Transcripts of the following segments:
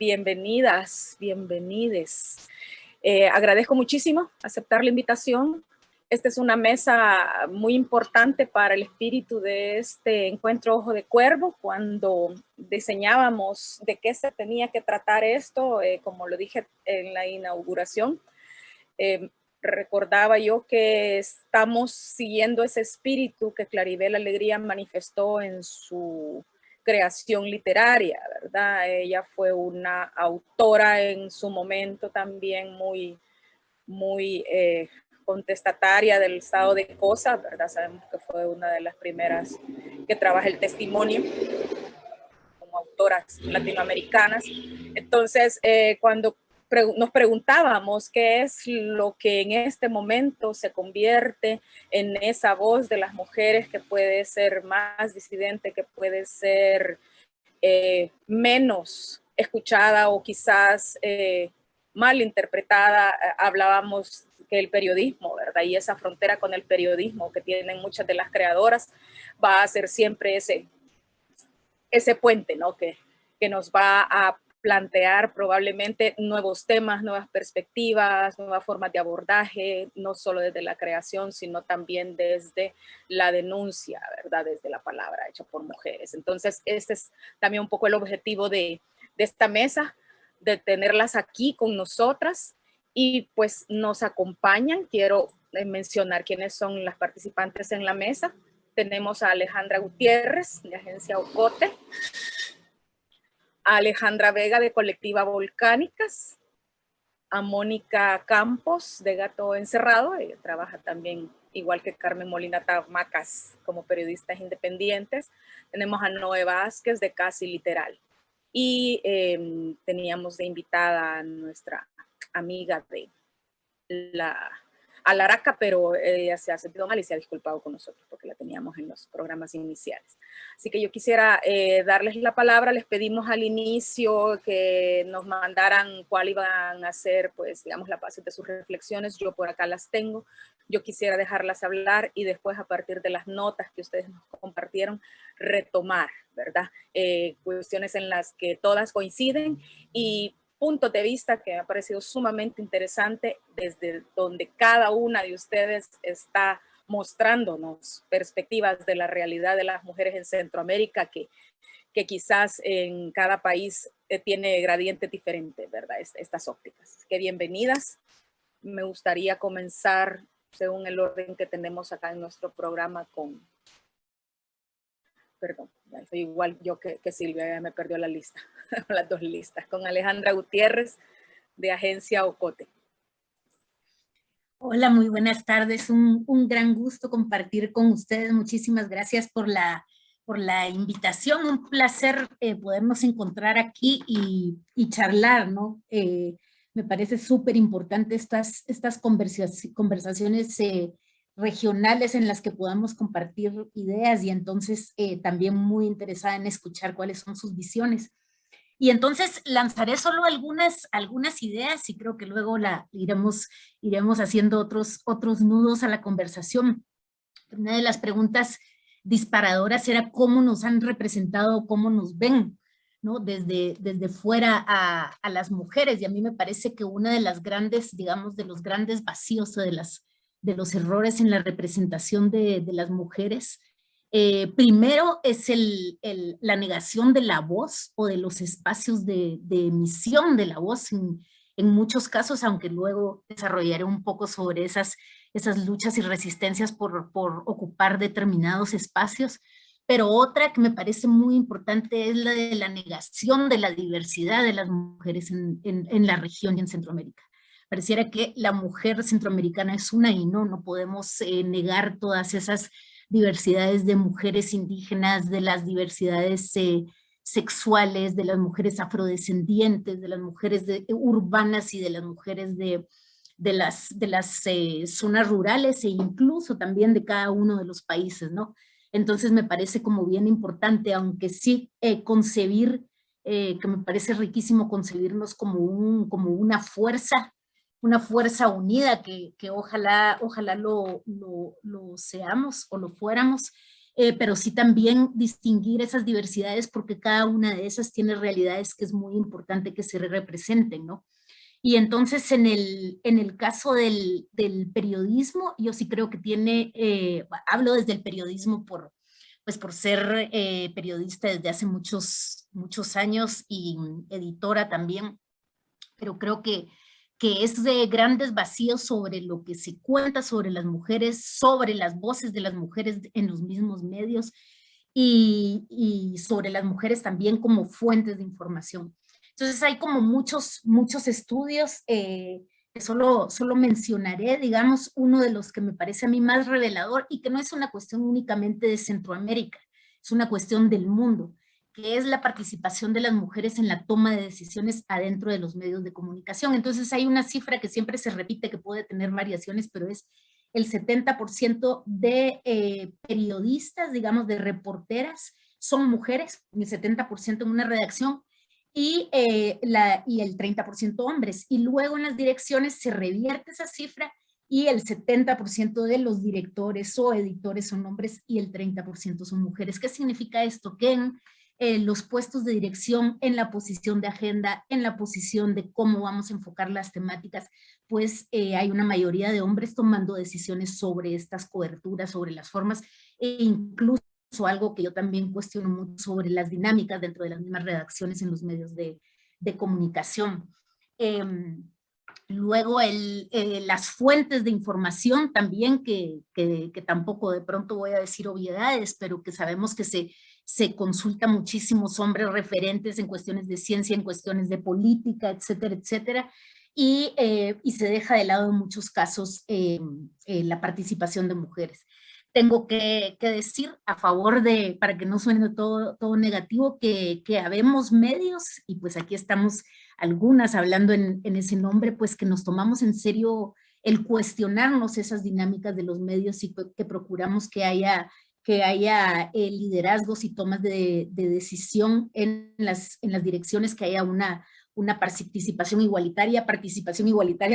Bienvenidas, bienvenides. Agradezco muchísimo aceptar la invitación. Esta es una mesa muy importante para el espíritu de este encuentro Ojo de Cuervo. Cuando diseñábamos de qué se tenía que tratar esto, como lo dije en la inauguración, recordaba yo que estamos siguiendo ese espíritu que Claribel Alegría manifestó en su creación literaria, ¿verdad? Ella fue una autora en su momento también muy contestataria del estado de cosas, ¿verdad? Sabemos que fue una de las primeras que trabaja el testimonio como autoras latinoamericanas. Entonces, cuando nos preguntábamos qué es lo que en este momento se convierte en esa voz de las mujeres que puede ser más disidente, que puede ser menos escuchada o quizás mal interpretada, hablábamos que el periodismo, ¿verdad? Y esa frontera con el periodismo que tienen muchas de las creadoras va a ser siempre ese puente, ¿no? Que nos va a plantear probablemente nuevos temas, nuevas perspectivas, nuevas formas de abordaje, no solo desde la creación, sino también desde la denuncia, ¿verdad? Desde la palabra hecha por mujeres. Entonces, este es también un poco el objetivo de esta mesa, de tenerlas aquí con nosotras y pues nos acompañan. Quiero mencionar quiénes son las participantes en la mesa. Tenemos a Alejandra Gutiérrez, de Agencia Ocote, a Alejandra Vega, de Colectiva Volcánicas, a Mónica Campos, de Gato Encerrado, ella trabaja también, igual que Carmen Molina Tamacas, como periodistas independientes. Tenemos a Noé Vázquez, de Casi Literal. Y teníamos de invitada a nuestra amiga de la Alaraca, pero ella se ha sentido mal y se ha disculpado con nosotros porque la teníamos en los programas iniciales. Así que yo quisiera darles la palabra. Les pedimos al inicio que nos mandaran cuál iban a ser, pues, digamos, la base de sus reflexiones. Yo por acá las tengo. Yo quisiera dejarlas hablar y después, a partir de las notas que ustedes nos compartieron, retomar, ¿verdad? Cuestiones en las que todas coinciden y puntos de vista que me ha parecido sumamente interesante desde donde cada una de ustedes está mostrándonos perspectivas de la realidad de las mujeres en Centroamérica que quizás en cada país tiene gradientes diferentes, ¿verdad? Estas ópticas. Que bienvenidas. Me gustaría comenzar según el orden que tenemos acá en nuestro programa con... Perdón, soy igual yo que Silvia, ya me perdió la lista, las dos listas, con Alejandra Gutiérrez, de Agencia Ocote. Hola, muy buenas tardes. Un gran gusto compartir con ustedes. Muchísimas gracias por la invitación. Un placer podernos encontrar aquí y charlar, ¿no? Me parece súper importante estas conversaciones regionales en las que podamos compartir ideas y entonces también muy interesada en escuchar cuáles son sus visiones. Y entonces lanzaré solo algunas ideas y creo que luego iremos haciendo otros nudos a la conversación. Una de las preguntas disparadoras era cómo nos han representado, cómo nos ven, ¿no? Desde fuera a las mujeres. Y a mí me parece que una de las grandes, digamos, de los grandes vacíos o de los errores en la representación de las mujeres, primero es la negación de la voz o de los espacios de emisión de la voz en muchos casos, aunque luego desarrollaré un poco sobre esas luchas y resistencias por ocupar determinados espacios. Pero otra que me parece muy importante es la de la negación de la diversidad de las mujeres en la región y en Centroamérica. Pareciera que la mujer centroamericana es una y no podemos negar todas esas diversidades de mujeres indígenas, de las diversidades sexuales, de las mujeres afrodescendientes, de las mujeres urbanas y de las mujeres de las zonas rurales e incluso también de cada uno de los países, ¿no? Entonces me parece como bien importante, aunque sí concebir, que me parece riquísimo concebirnos como una fuerza unida que ojalá lo seamos o lo fuéramos, pero sí también distinguir esas diversidades porque cada una de esas tiene realidades que es muy importante que se representen, ¿no? Y entonces en el caso del periodismo, yo sí creo que tiene, hablo desde el periodismo pues por ser periodista desde hace muchos años y editora también, pero creo que es de grandes vacíos sobre lo que se cuenta sobre las mujeres, sobre las voces de las mujeres en los mismos medios y sobre las mujeres también como fuentes de información. Entonces hay como muchos estudios, que solo mencionaré, digamos, uno de los que me parece a mí más revelador y que no es una cuestión únicamente de Centroamérica, es una cuestión del mundo, que es la participación de las mujeres en la toma de decisiones adentro de los medios de comunicación. Entonces hay una cifra que siempre se repite, que puede tener variaciones, pero es el 70% de periodistas, digamos, de reporteras, son mujeres, el 70% en una redacción, y el 30% hombres. Y luego en las direcciones se revierte esa cifra y el 70% de los directores o editores son hombres y el 30% son mujeres. ¿Qué significa esto? Que en los puestos de dirección, en la posición de agenda, en la posición de cómo vamos a enfocar las temáticas, pues hay una mayoría de hombres tomando decisiones sobre estas coberturas, sobre las formas, e incluso algo que yo también cuestiono mucho sobre las dinámicas dentro de las mismas redacciones en los medios de comunicación. Luego las fuentes de información también, que tampoco de pronto voy a decir obviedades, pero que sabemos que se consulta muchísimos hombres referentes en cuestiones de ciencia, en cuestiones de política, etcétera, etcétera, y se deja de lado en muchos casos la participación de mujeres. Tengo que decir a favor de, para que no suene todo negativo, que habemos medios, y pues aquí estamos algunas hablando en ese nombre, pues que nos tomamos en serio el cuestionarnos esas dinámicas de los medios y que procuramos que haya liderazgos y tomas de decisión en las direcciones, que haya una participación igualitaria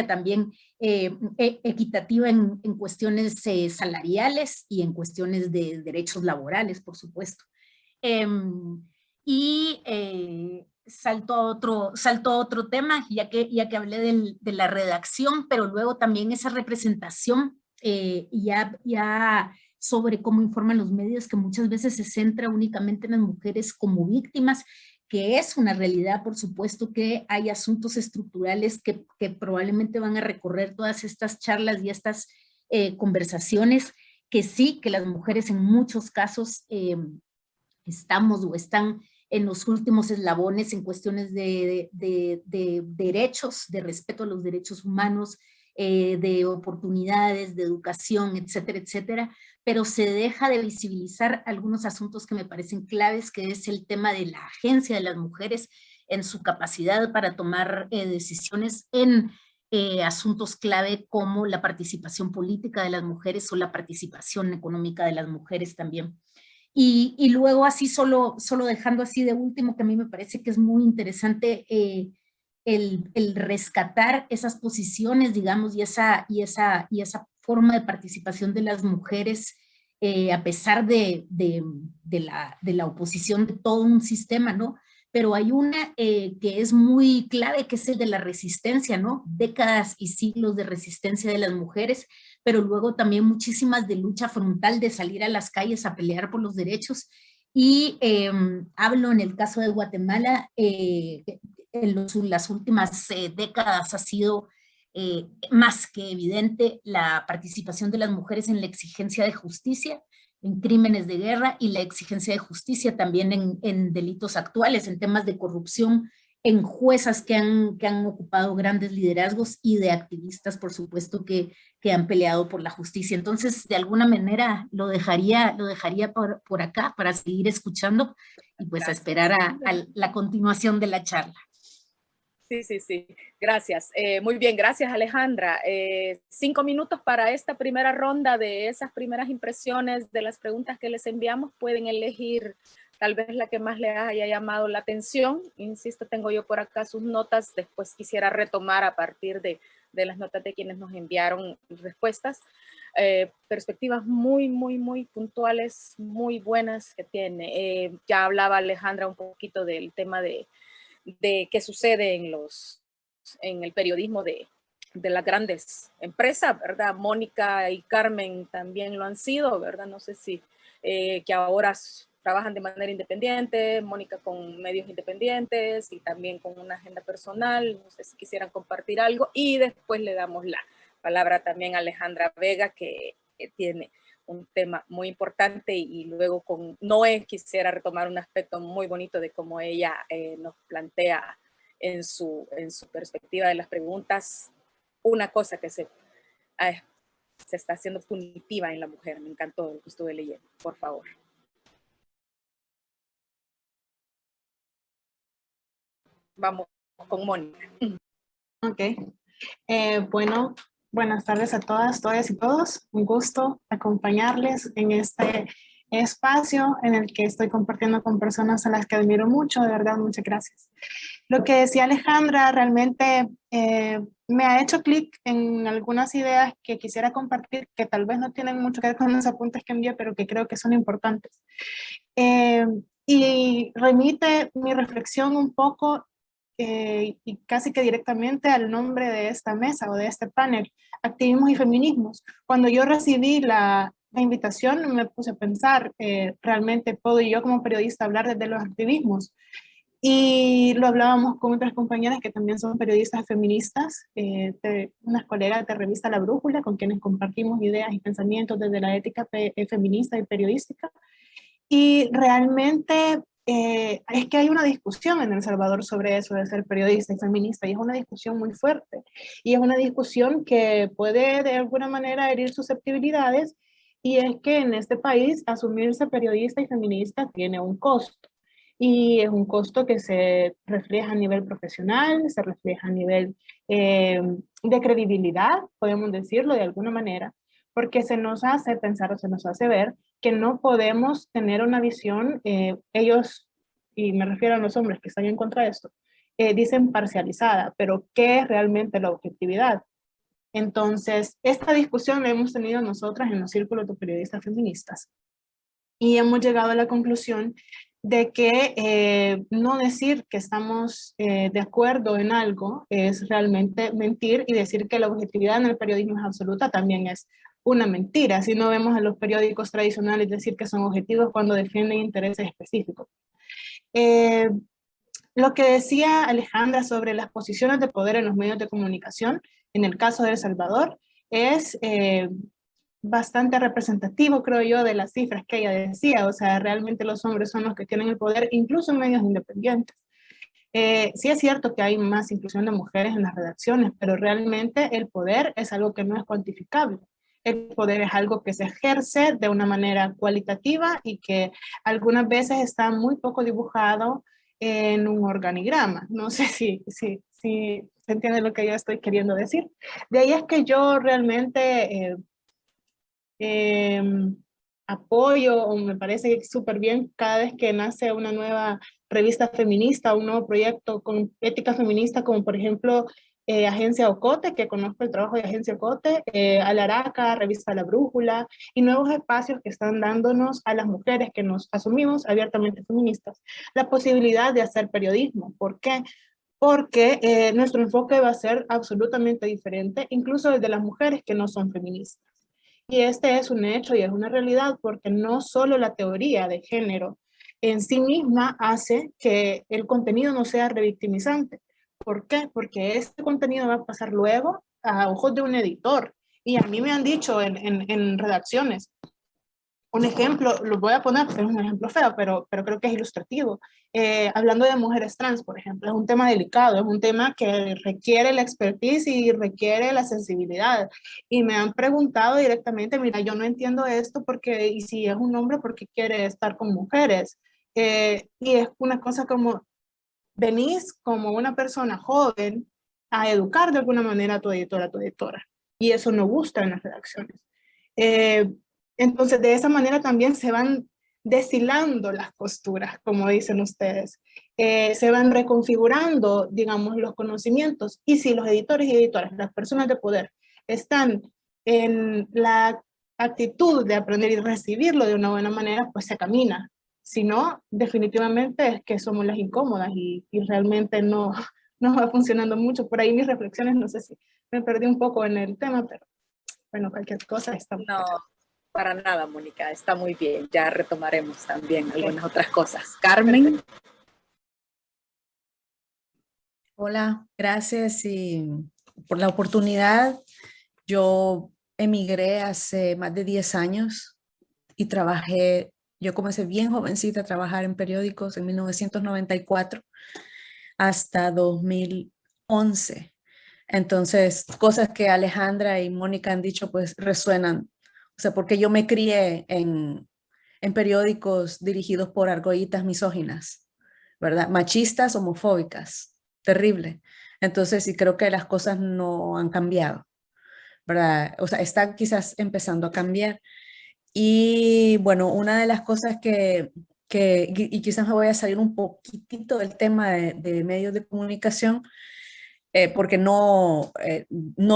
también equitativa en cuestiones salariales y en cuestiones de derechos laborales, por supuesto. Y salto a otro tema, ya que hablé de la redacción, pero luego también esa representación, ya sobre cómo informan los medios, que muchas veces se centra únicamente en las mujeres como víctimas, que es una realidad, por supuesto, que hay asuntos estructurales que probablemente van a recorrer todas estas charlas y estas conversaciones, que sí, que las mujeres en muchos casos estamos o están en los últimos eslabones en cuestiones de derechos, de respeto a los derechos humanos, de oportunidades, de educación, etcétera, etcétera, pero se deja de visibilizar algunos asuntos que me parecen claves, que es el tema de la agencia de las mujeres en su capacidad para tomar decisiones en asuntos clave como la participación política de las mujeres o la participación económica de las mujeres también. Y luego así solo dejando así de último, que a mí me parece que es muy interesante el rescatar esas posiciones, digamos, y esa forma de participación de las mujeres, a pesar de la oposición de todo un sistema, ¿no? Pero hay una que es muy clave, que es el de la resistencia, ¿no? Décadas y siglos de resistencia de las mujeres, pero luego también muchísimas de lucha frontal, de salir a las calles a pelear por los derechos. Y hablo en el caso de Guatemala, en las últimas décadas ha sido más que evidente la participación de las mujeres en la exigencia de justicia, en crímenes de guerra, y la exigencia de justicia también en delitos actuales, en temas de corrupción, en juezas que han ocupado grandes liderazgos, y de activistas, por supuesto, que han peleado por la justicia. Entonces, de alguna manera lo dejaría por acá para seguir escuchando y pues a esperar a la continuación de la charla. Sí. Gracias. Muy bien, gracias, Alejandra. 5 minutos para esta primera ronda de esas primeras impresiones de las preguntas que les enviamos. Pueden elegir tal vez la que más les haya llamado la atención. Insisto, tengo yo por acá sus notas. Después quisiera retomar a partir de de las notas de quienes nos enviaron respuestas. Perspectivas muy, muy, muy puntuales, muy buenas que tiene. Ya hablaba Alejandra un poquito del tema de qué sucede en el periodismo de las grandes empresas, ¿verdad? Mónica y Carmen también lo han sido, ¿verdad? No sé si que ahora trabajan de manera independiente, Mónica con medios independientes y también con una agenda personal, no sé si quisieran compartir algo, y después le damos la palabra también a Alejandra Vega, que tiene un tema muy importante, y luego con Noé quisiera retomar un aspecto muy bonito de cómo ella nos plantea en su perspectiva de las preguntas, una cosa que se está haciendo punitiva en la mujer. Me encantó lo que estuve leyendo, por favor. Vamos con Mónica. Ok. Bueno, buenas tardes a todas y todos. Un gusto acompañarles en este espacio en el que estoy compartiendo con personas a las que admiro mucho. De verdad, muchas gracias. Lo que decía Alejandra realmente me ha hecho clic en algunas ideas que quisiera compartir, que tal vez no tienen mucho que ver con los apuntes que envié, pero que creo que son importantes. Y remite mi reflexión un poco y casi que directamente al nombre de esta mesa o de este panel, activismos y feminismos. Cuando yo recibí la invitación me puse a pensar, realmente puedo yo como periodista hablar desde los activismos, y lo hablábamos con otras compañeras que también son periodistas feministas, unas colegas de revista La Brújula, con quienes compartimos ideas y pensamientos desde la ética feminista y periodística. Y realmente es que hay una discusión en El Salvador sobre eso de ser periodista y feminista, y es una discusión muy fuerte, y es una discusión que puede de alguna manera herir susceptibilidades, y es que en este país asumirse periodista y feminista tiene un costo, y es un costo que se refleja a nivel profesional, se refleja a nivel de credibilidad, podemos decirlo de alguna manera, porque se nos hace pensar o se nos hace ver que no podemos tener una visión, ellos, y me refiero a los hombres que están en contra de esto, dicen parcializada, pero ¿qué es realmente la objetividad? Entonces, esta discusión la hemos tenido nosotras en los círculos de periodistas feministas, y hemos llegado a la conclusión de que no decir que estamos de acuerdo en algo es realmente mentir, y decir que la objetividad en el periodismo es absoluta también es una mentira. Si no vemos a los periódicos tradicionales decir que son objetivos cuando defienden intereses específicos. Lo que decía Alejandra sobre las posiciones de poder en los medios de comunicación, en el caso de El Salvador, es bastante representativo, creo yo, de las cifras que ella decía. O sea, realmente los hombres son los que tienen el poder, incluso en medios independientes. Sí es cierto que hay más inclusión de mujeres en las redacciones, pero realmente el poder es algo que no es cuantificable. El poder es algo que se ejerce de una manera cualitativa y que algunas veces está muy poco dibujado en un organigrama. No sé si se entiende lo que yo estoy queriendo decir. De ahí es que yo realmente apoyo, o me parece súper bien cada vez que nace una nueva revista feminista, un nuevo proyecto con ética feminista, como por ejemplo Agencia Ocote, que conozco el trabajo de Agencia Ocote, Alaraca, Revista La Brújula, y nuevos espacios que están dándonos a las mujeres que nos asumimos abiertamente feministas la posibilidad de hacer periodismo. ¿Por qué? Porque nuestro enfoque va a ser absolutamente diferente, incluso el de las mujeres que no son feministas. Y este es un hecho y es una realidad, porque no solo la teoría de género en sí misma hace que el contenido no sea revictimizante. ¿Por qué? Porque este contenido va a pasar luego a ojos de un editor. Y a mí me han dicho en redacciones, un ejemplo, lo voy a poner, es un ejemplo feo, pero creo que es ilustrativo. Hablando de mujeres trans, por ejemplo, es un tema delicado, es un tema que requiere la expertise y requiere la sensibilidad. Y me han preguntado directamente, mira, yo no entiendo esto porque, y si es un hombre, ¿por qué quiere estar con mujeres? Y es una cosa como, venís como una persona joven a educar de alguna manera a tu editora, y eso no gusta en las redacciones. Entonces, de esa manera también se van deshilando las costuras, como dicen ustedes. se van reconfigurando, digamos, los conocimientos. Y si los editores y editoras, las personas de poder, están en la actitud de aprender y recibirlo de una buena manera, pues se camina. Si no, definitivamente es que somos las incómodas y realmente no, no va funcionando mucho. Por ahí mis reflexiones, no sé si me perdí un poco en el tema, pero bueno, cualquier cosa está. No, para nada, Mónica, está muy bien. Ya retomaremos también algunas otras cosas. Carmen. Hola, gracias por la oportunidad. Yo emigré hace más de 10 años y yo comencé bien jovencita a trabajar en periódicos en 1994 hasta 2011. Entonces, cosas que Alejandra y Mónica han dicho pues resuenan. O sea, porque yo me crié en periódicos dirigidos por argollitas misóginas, ¿verdad? Machistas, homofóbicas. Terrible. Entonces, sí creo que las cosas no han cambiado, ¿verdad? O sea, están quizás empezando a cambiar. Y bueno, una de las cosas y quizás me voy a salir un poquitito del tema de medios de comunicación, porque no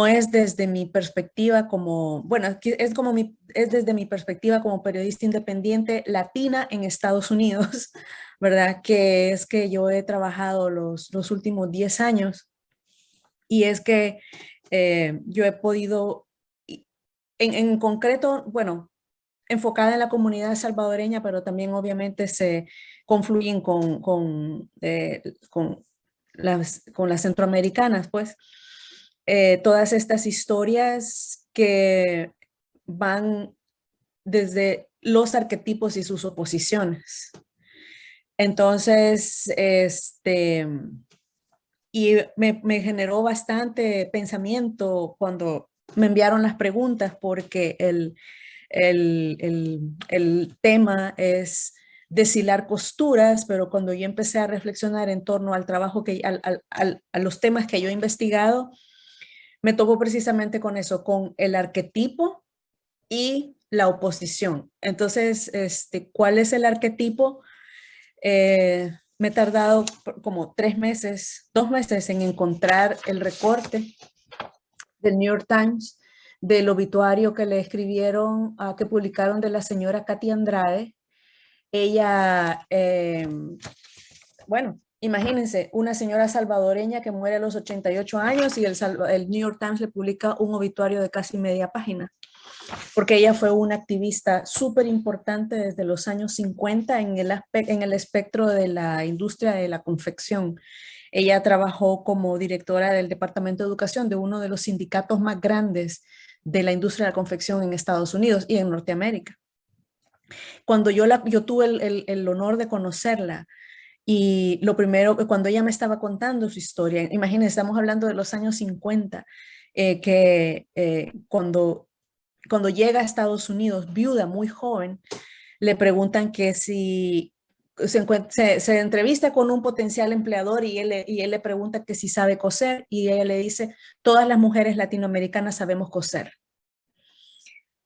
es desde mi perspectiva como, bueno, es desde mi perspectiva como periodista independiente latina en Estados Unidos, ¿verdad? Que es que yo he trabajado los últimos 10 años y es que yo he podido, en concreto, bueno, enfocada en la comunidad salvadoreña, pero también obviamente se confluyen con las centroamericanas, pues, todas estas historias que van desde los arquetipos y sus oposiciones. Entonces, y me generó bastante pensamiento cuando me enviaron las preguntas, porque el tema es deshilar costuras, pero cuando yo empecé a reflexionar en torno al trabajo a los temas que yo he investigado, me tocó precisamente con eso, con el arquetipo y la oposición. Entonces, ¿cuál es el arquetipo? Me he tardado como 2 meses en encontrar el recorte del New York Times del obituario que le escribieron, que publicaron de la señora Katy Andrade. Ella, bueno, imagínense, una señora salvadoreña que muere a los 88 años y el New York Times le publica un obituario de casi media página, porque ella fue una activista súper importante desde los años 50 en el espectro de la industria de la confección. Ella trabajó como directora del Departamento de Educación de uno de los sindicatos más grandes de la industria de la confección en Estados Unidos y en Norteamérica. Cuando yo tuve el honor de conocerla, y lo primero, cuando ella me estaba contando su historia, imagínense, estamos hablando de los años 50, cuando llega a Estados Unidos, viuda, muy joven, le preguntan que si se entrevista con un potencial empleador y él le pregunta que si sabe coser y ella le dice, todas las mujeres latinoamericanas sabemos coser.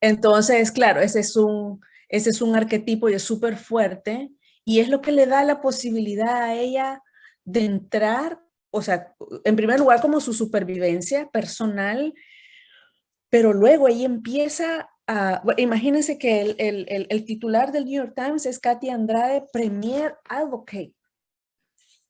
Entonces, claro, ese es un arquetipo y es súper fuerte y es lo que le da la posibilidad a ella de entrar, o sea, en primer lugar como su supervivencia personal, pero luego ella empieza imagínense que el titular del New York Times es Katy Andrade, Premier Advocate,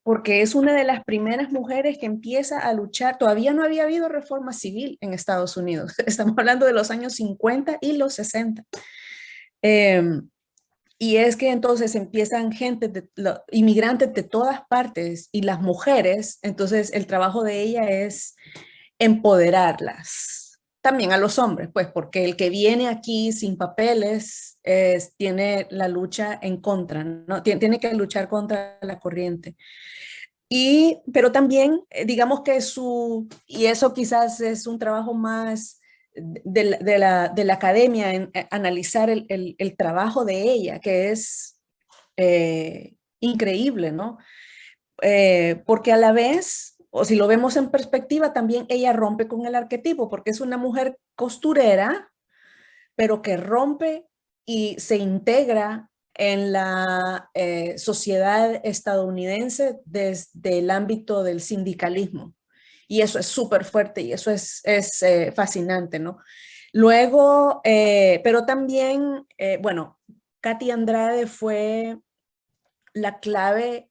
porque es una de las primeras mujeres que empieza a luchar. Todavía no había habido reforma civil en Estados Unidos. Estamos hablando de los años 50 y los 60. Y es que entonces empiezan inmigrantes de todas partes y las mujeres, entonces el trabajo de ella es empoderarlas. También a los hombres, pues, porque el que viene aquí sin papeles tiene la lucha en contra, ¿no? Tiene que luchar contra la corriente. Pero también, digamos que y eso quizás es un trabajo más de la academia, en analizar el trabajo de ella, que es increíble, ¿no? Porque a la vez, o si lo vemos en perspectiva, también ella rompe con el arquetipo, porque es una mujer costurera, pero que rompe y se integra en la sociedad estadounidense desde el ámbito del sindicalismo. Y eso es súper fuerte y eso es fascinante, ¿no? Luego, pero también, bueno, Katy Andrade fue la clave.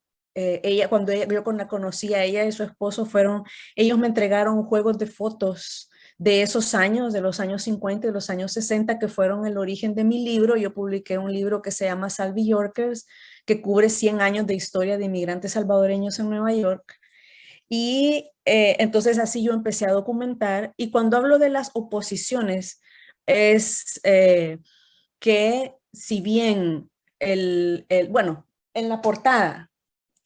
Cuando yo la conocí a ella y su esposo ellos me entregaron juegos de fotos de esos años, de los años 50 y de los años 60, que fueron el origen de mi libro. Yo publiqué un libro que se llama Salvi Yorkers, que cubre 100 años de historia de inmigrantes salvadoreños en Nueva York. Y entonces así yo empecé a documentar. Y cuando hablo de las oposiciones, es que si bien bueno, en la portada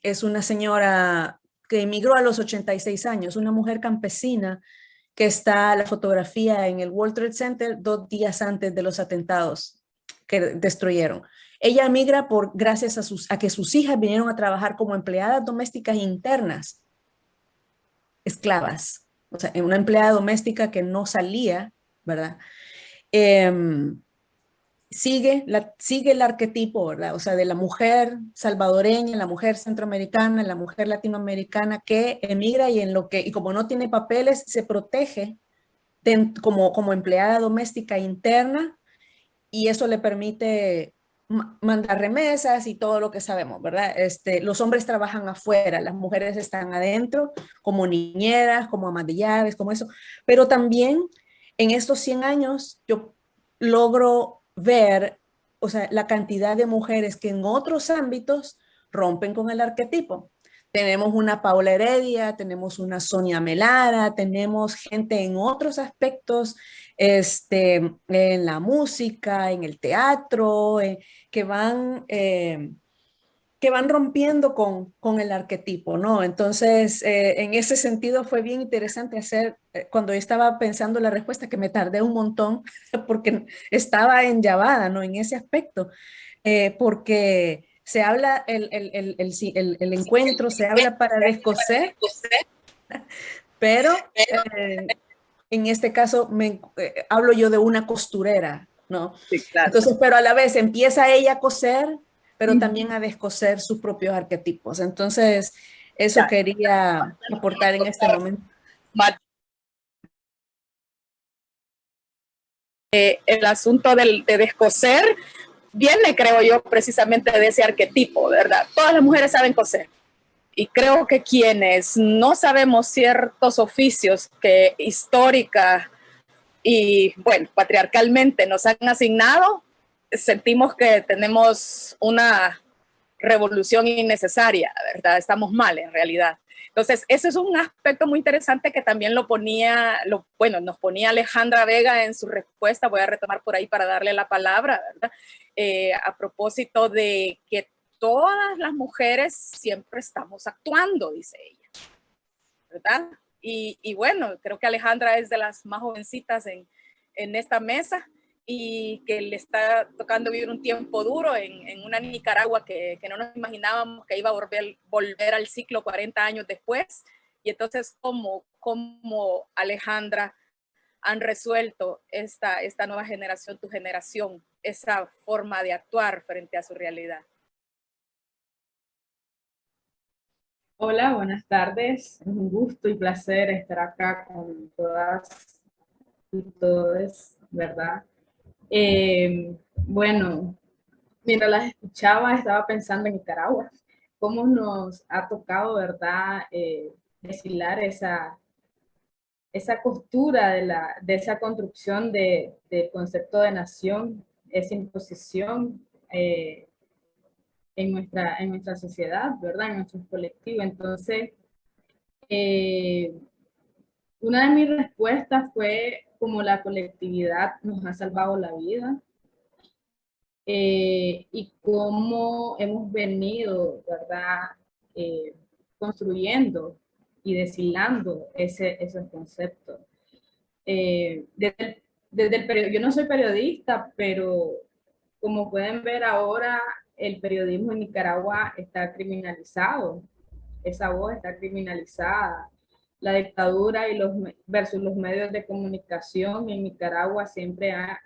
es una señora que emigró a los 86 años, una mujer campesina, que está la fotografía en el World Trade Center 2 días antes de los atentados que destruyeron. Ella emigra gracias a que sus hijas vinieron a trabajar como empleadas domésticas internas, esclavas, o sea, una empleada doméstica que no salía, ¿verdad? Sigue el arquetipo, ¿verdad? O sea, de la mujer salvadoreña, la mujer centroamericana, la mujer latinoamericana que emigra y como no tiene papeles, se protege como empleada doméstica interna, y eso le permite mandar remesas y todo lo que sabemos, ¿verdad? Los hombres trabajan afuera, las mujeres están adentro, como niñeras, como amas de llaves, como eso. Pero también en estos 100 años yo logro ver, o sea, la cantidad de mujeres que en otros ámbitos rompen con el arquetipo. Tenemos una Paula Heredia, tenemos una Sonia Melara, tenemos gente en otros aspectos, en la música, en el teatro, que van rompiendo con el arquetipo, ¿no? Entonces, en ese sentido fue bien interesante cuando yo estaba pensando la respuesta, que me tardé un montón porque estaba enllavada, ¿no? En ese aspecto, porque se habla, el encuentro se habla para descoser, pero en este caso hablo yo de una costurera, ¿no? Sí, claro. Entonces, pero a la vez empieza ella a coser, pero también a descoser sus propios arquetipos. Entonces, eso quería aportar en este momento. El asunto de descoser viene, creo yo, precisamente de ese arquetipo, ¿verdad? Todas las mujeres saben coser. Y creo que quienes no sabemos ciertos oficios que histórica y, bueno, patriarcalmente nos han asignado, sentimos que tenemos una revolución innecesaria, ¿verdad? Estamos mal en realidad. Entonces, ese es un aspecto muy interesante que también nos ponía Alejandra Vega en su respuesta. Voy a retomar por ahí para darle la palabra, ¿verdad? A propósito de que todas las mujeres siempre estamos actuando, dice ella, ¿verdad? Y bueno, creo que Alejandra es de las más jovencitas en esta mesa, y que le está tocando vivir un tiempo duro en una Nicaragua que no nos imaginábamos que iba a volver al ciclo 40 años después. Y entonces, ¿cómo Alejandra han resuelto esta nueva generación, tu generación, esa forma de actuar frente a su realidad? Hola, buenas tardes. Es un gusto y placer estar acá con todas y todos, ¿verdad? Bueno, mientras las escuchaba, estaba pensando en Nicaragua, cómo nos ha tocado, ¿verdad? Deshilar esa costura de esa construcción del concepto de nación, esa imposición en nuestra sociedad, ¿verdad? En nuestro colectivo. Entonces, una de mis respuestas fue como la colectividad nos ha salvado la vida, y cómo hemos venido, ¿verdad? Construyendo y deshilando esos conceptos. Yo no soy periodista, pero como pueden ver ahora, el periodismo en Nicaragua está criminalizado. Esa voz está criminalizada. La dictadura versus los medios de comunicación en Nicaragua siempre ha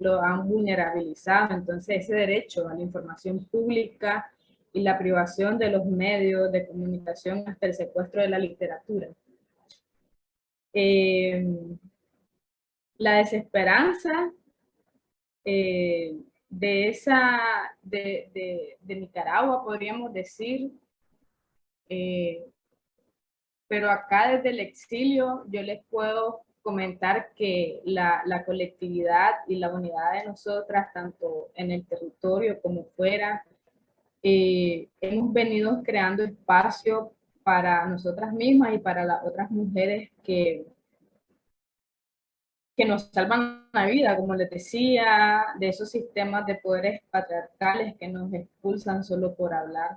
lo han vulnerabilizado. Entonces, ese derecho a la información pública y la privación de los medios de comunicación hasta el secuestro de la literatura. La desesperanza de Nicaragua, podríamos decir, pero acá desde el exilio yo les puedo comentar que la colectividad y la unidad de nosotras, tanto en el territorio como fuera, hemos venido creando espacio para nosotras mismas y para las otras mujeres que nos salvan la vida, como les decía, de esos sistemas de poderes patriarcales que nos expulsan solo por hablar.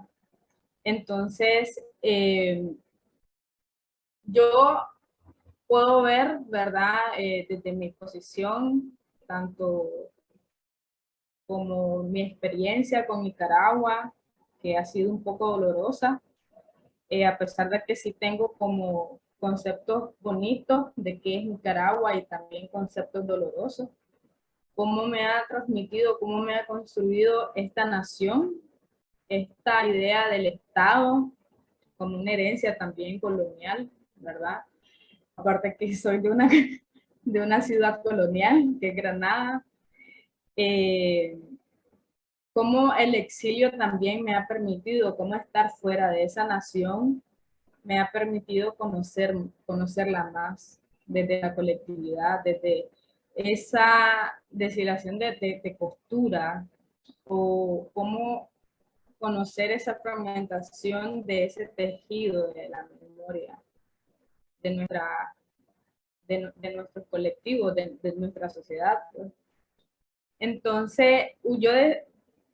Entonces, yo puedo ver, ¿verdad?, desde mi posición, tanto como mi experiencia con Nicaragua, que ha sido un poco dolorosa, a pesar de que sí tengo como conceptos bonitos de qué es Nicaragua y también conceptos dolorosos, cómo me ha transmitido, cómo me ha construido esta nación, esta idea del Estado como una herencia también colonial, ¿verdad? Aparte que soy de una ciudad colonial, que es Granada. Cómo el exilio también me ha permitido, cómo estar fuera de esa nación, me ha permitido conocerla más desde la colectividad, desde esa deshilación de costura, o cómo conocer esa fragmentación de ese tejido de la memoria, de nuestro colectivo, de nuestra sociedad, pues. Entonces,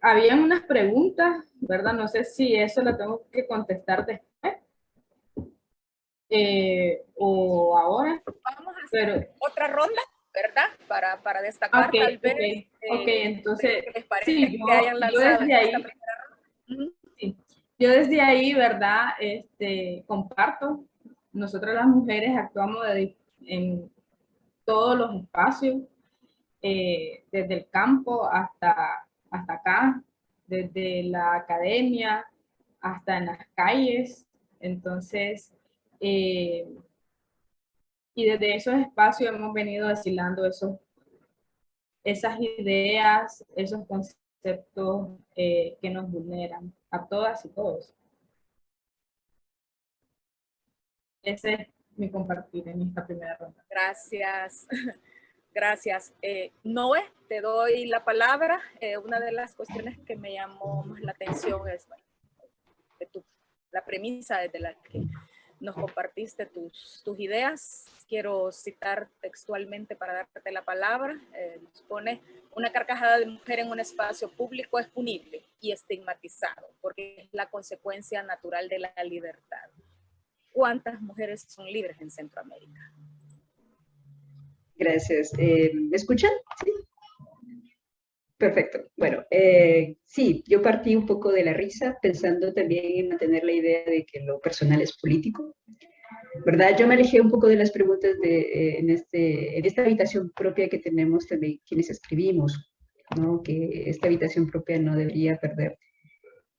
habían unas preguntas, ¿verdad? No sé si eso lo tengo que contestar después o ahora. Vamos a hacer otra ronda, ¿verdad? Para destacar okay, tal vez. Entonces, ¿qué les parece sí, que hayan lanzado desde ahí, esta primera ronda? Sí, yo desde ahí, ¿verdad? Comparto. Nosotras las mujeres actuamos en todos los espacios, desde el campo hasta acá, desde la academia hasta en las calles. Entonces, y desde esos espacios hemos venido deshilando esas ideas, esos conceptos que nos vulneran a todas y todos. Ese es mi compartir en esta primera ronda. Gracias. Gracias. Noé, te doy la palabra. Una de las cuestiones que me llamó más la atención es la premisa desde la que nos compartiste tus ideas. Quiero citar textualmente para darte la palabra. Nos pone: una carcajada de mujer en un espacio público es punible y estigmatizado porque es la consecuencia natural de la libertad. ¿Cuántas mujeres son libres en Centroamérica? Gracias. ¿Me escuchan? Sí. Perfecto. Bueno, sí, yo partí un poco de la risa, pensando también en mantener la idea de que lo personal es político, ¿verdad? Yo me alejé un poco de las preguntas en esta habitación propia que tenemos también quienes escribimos, ¿no? Que esta habitación propia no debería perder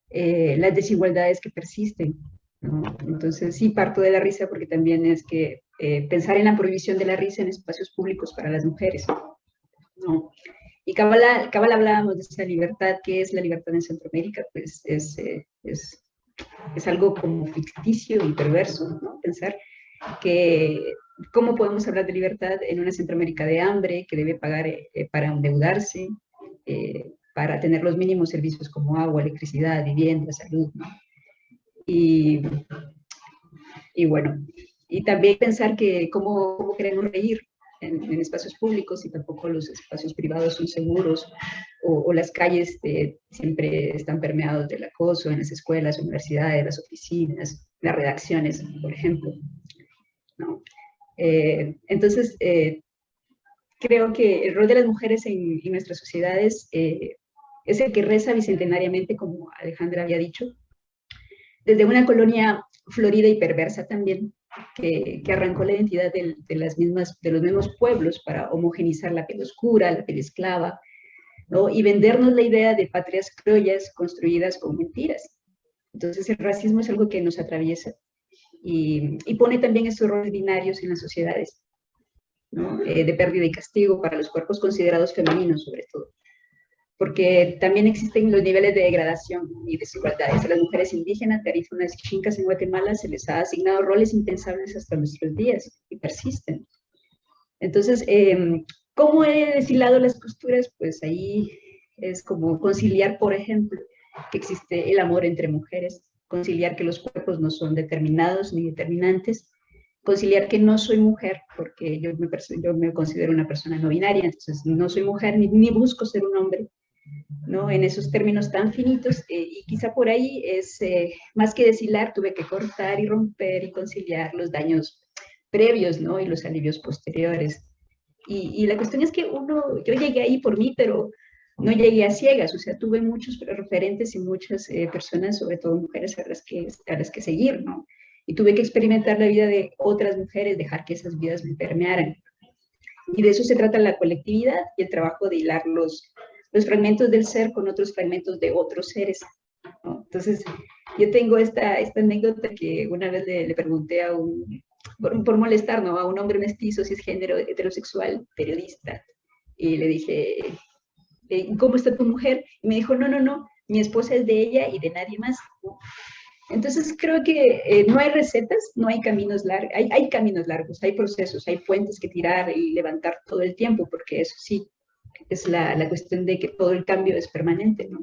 las desigualdades que persisten, ¿no? Entonces sí parto de la risa porque también es que pensar en la prohibición de la risa en espacios públicos para las mujeres, ¿no? Y cabal hablábamos de esa libertad. ¿Qué es la libertad en Centroamérica? Pues es algo como ficticio y perverso, ¿no? Pensar que cómo podemos hablar de libertad en una Centroamérica de hambre, que debe pagar para endeudarse, para tener los mínimos servicios como agua, electricidad, vivienda, salud, ¿no? Y bueno, y también pensar que cómo queremos reír en espacios públicos y tampoco los espacios privados son seguros, o las calles siempre están permeados del acoso en las escuelas, universidades, las oficinas, las redacciones, por ejemplo, ¿no? Entonces, creo que el rol de las mujeres en nuestras sociedades es el que reza bicentenariamente, como Alejandra había dicho, desde una colonia florida y perversa también, que arrancó la identidad de los mismos pueblos para homogenizar la piel oscura, la piel esclava, ¿no? Y vendernos la idea de patrias criollas construidas con mentiras. Entonces el racismo es algo que nos atraviesa y pone también estos roles binarios en las sociedades, ¿no? De pérdida y castigo para los cuerpos considerados femeninos, sobre todo. Porque también existen los niveles de degradación y desigualdades. A las mujeres indígenas, garífunas y chincas en Guatemala se les ha asignado roles impensables hasta nuestros días y persisten. Entonces, ¿cómo he deshilado las costuras? Pues ahí es como conciliar, por ejemplo, que existe el amor entre mujeres, conciliar que los cuerpos no son determinados ni determinantes, conciliar que no soy mujer, porque yo me considero una persona no binaria, entonces no soy mujer ni busco ser un hombre, ¿no? En esos términos tan finitos, y quizá por ahí es, más que deshilar, tuve que cortar y romper y conciliar los daños previos, ¿no? Y los alivios posteriores. Y la cuestión es que yo llegué ahí por mí, pero no llegué a ciegas, o sea, tuve muchos referentes y muchas personas, sobre todo mujeres, a las que seguir, ¿no? Y tuve que experimentar la vida de otras mujeres, dejar que esas vidas me permearan. Y de eso se trata la colectividad y el trabajo de hilar los fragmentos del ser con otros fragmentos de otros seres, ¿no? Entonces, yo tengo esta anécdota que una vez le pregunté por molestar, ¿no? A un hombre mestizo, cisgénero, heterosexual, periodista, y le dije, ¿cómo está tu mujer? Y me dijo, no, mi esposa es de ella y de nadie más, ¿no? Entonces creo que no hay recetas, no hay caminos largos, hay caminos largos, hay procesos, hay puentes que tirar y levantar todo el tiempo, porque eso sí, es la cuestión de que todo el cambio es permanente, ¿no?